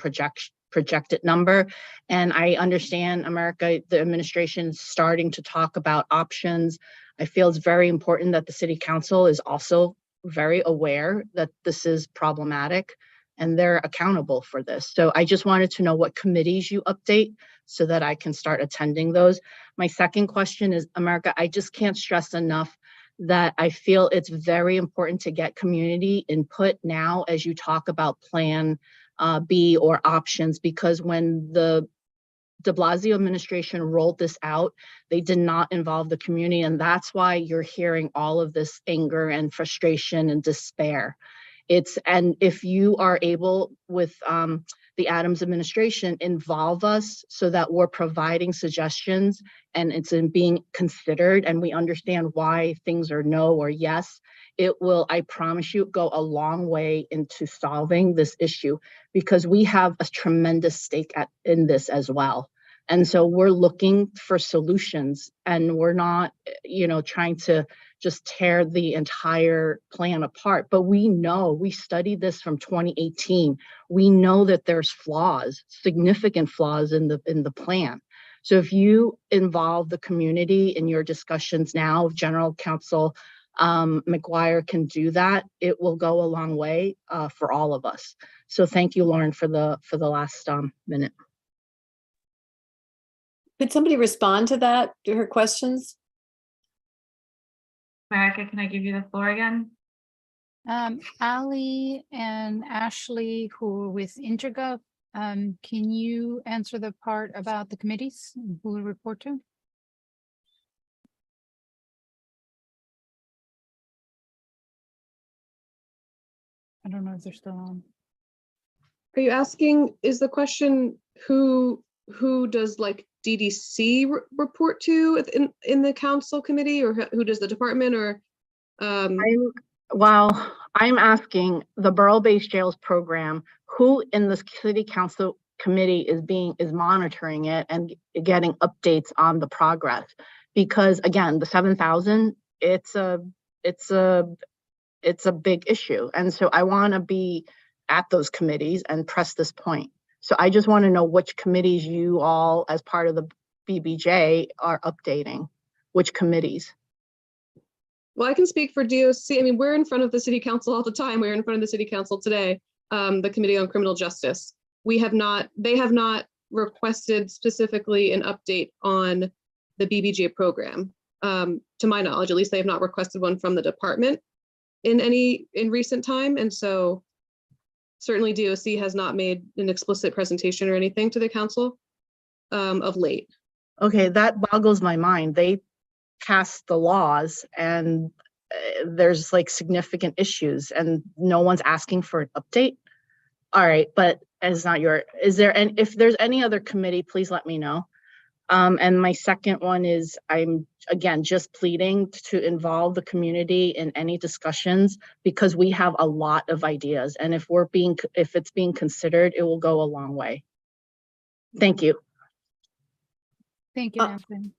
projected number, and I understand the administration's starting to talk about options, I feel it's very important that the city council is also very aware that this is problematic and they're accountable for this. So I just wanted to know what committees you update so that I can start attending those. My second question is, America, I just can't stress enough that I feel it's very important to get community input now as you talk about Plan B or options, because when the de Blasio administration rolled this out, they did not involve the community. And that's why you're hearing all of this anger and frustration and despair. And if you are able with the Adams administration, involve us so that we're providing suggestions and it's in being considered and we understand why things are no or yes. It will, I promise you, go a long way into solving this issue because we have a tremendous stake in this as well. And so we're looking for solutions and we're not, trying to just tear the entire plan apart. But we know, we studied this from 2018. We know that there's flaws, significant flaws in the plan. So if you involve the community in your discussions now, if General Counsel McGuire can do that, it will go a long way for all of us. So thank you, Lauren, for the last minute. Could somebody respond to that, to her questions? America, can I give you the floor again? Ali and Ashley, who are with Intergov, can you answer the part about the committees who will report to? I don't know if they're still on. Are you asking, is the question who does like DDC report to in the council committee, or who does the department, or I'm asking the borough-based jails program, who in the city council committee is monitoring it and getting updates on the progress? Because again, the 7,000, it's a big issue. And so I want to be at those committees and press this point. So I just want to know which committees you all, as part of the BBJ, are updating, which committees. Well, I can speak for DOC. I mean, we're in front of the city council all the time. We're in front of the city council today, the Committee on Criminal Justice. They have not requested specifically an update on the BBJ program. To my knowledge, at least they have not requested one from the department in recent time. And so certainly DOC has not made an explicit presentation or anything to the council of late. Okay, that boggles my mind. They passed the laws and there's like significant issues and no one's asking for an update. All right, but it's not if there's any other committee, please let me know. And my second one is, I'm again just pleading to involve the community in any discussions because we have a lot of ideas, and if it's being considered, it will go a long way. Thank you. Thank you, Anthony.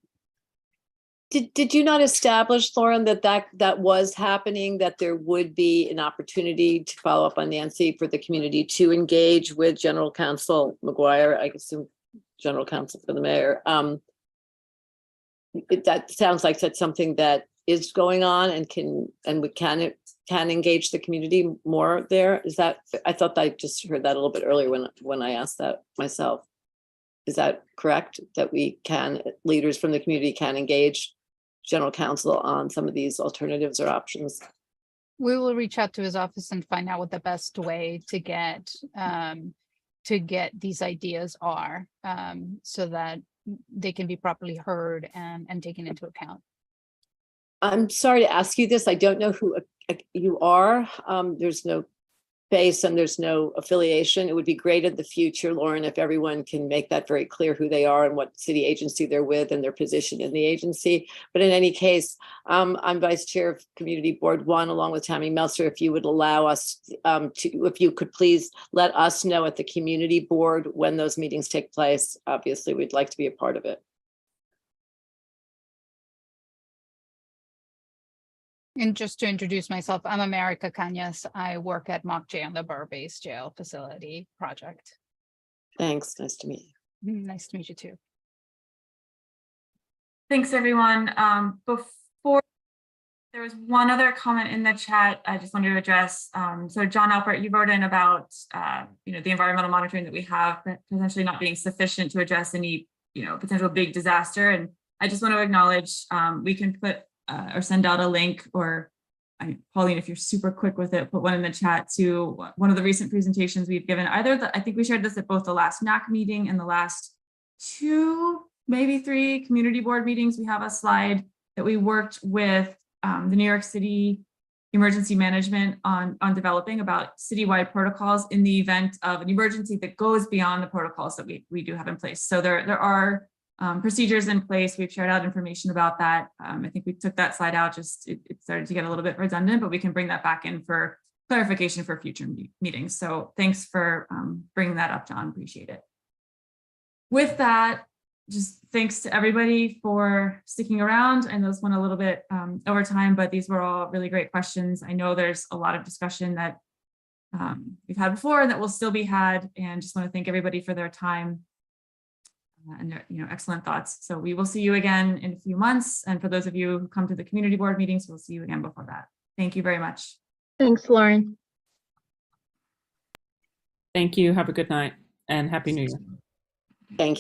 Did you not establish, Lauren, that was happening, that there would be an opportunity to follow up on Nancy for the community to engage with General Counsel McGuire, I assume General Counsel for the mayor? That sounds like that's something that is going on and we can engage the community more there. Is that, I thought I just heard that a little bit earlier when I asked that myself. Is that correct? That leaders from the community can engage General Counsel on some of these alternatives or options? We will reach out to his office and find out what the best way to get these ideas are, so that they can be properly heard and taken into account. I'm sorry to ask you this. I don't know who you are. There's no base and there's no affiliation. It would be great in the future, Lauren, if everyone can make that very clear who they are and what city agency they're with and their position in the agency. But in any case, I'm Vice Chair of Community Board 1, along with Tammy Meltzer. If you would allow us if you could please let us know at the community board when those meetings take place. Obviously, we'd like to be a part of it. And just to introduce myself, I'm America Cañas. I work at MOCJ on the Borough-based jail facility project. Thanks. Nice to meet you. Nice to meet you too. Thanks, everyone. Before There was one other comment in the chat I just wanted to address. So John Alpert, you wrote in about, the environmental monitoring that we have potentially not being sufficient to address any, potential big disaster. And I just want to acknowledge, we can put or send out a link, or Pauline, if you're super quick with it, put one in the chat to one of the recent presentations we've given. I think we shared this at both the last NAC meeting and the last 2, maybe 3 community board meetings. We have a slide that we worked with the New York City Emergency Management on developing about citywide protocols in the event of an emergency that goes beyond the protocols that we do have in place. So there are procedures in place. We've shared out information about that. I think we took that slide out, it started to get a little bit redundant, but we can bring that back in for clarification for future meetings. So thanks for bringing that up, John, appreciate it. With that, just thanks to everybody for sticking around. I know this went a little bit over time, but these were all really great questions. I know there's a lot of discussion that we've had before and that will still be had, and just want to thank everybody for their time and their excellent thoughts. So we will see you again in a few months. And for those of you who come to the community board meetings, we'll see you again before that. Thank you very much. Thanks, Lauren. Thank you. Have a good night and Happy New Year. Thank you.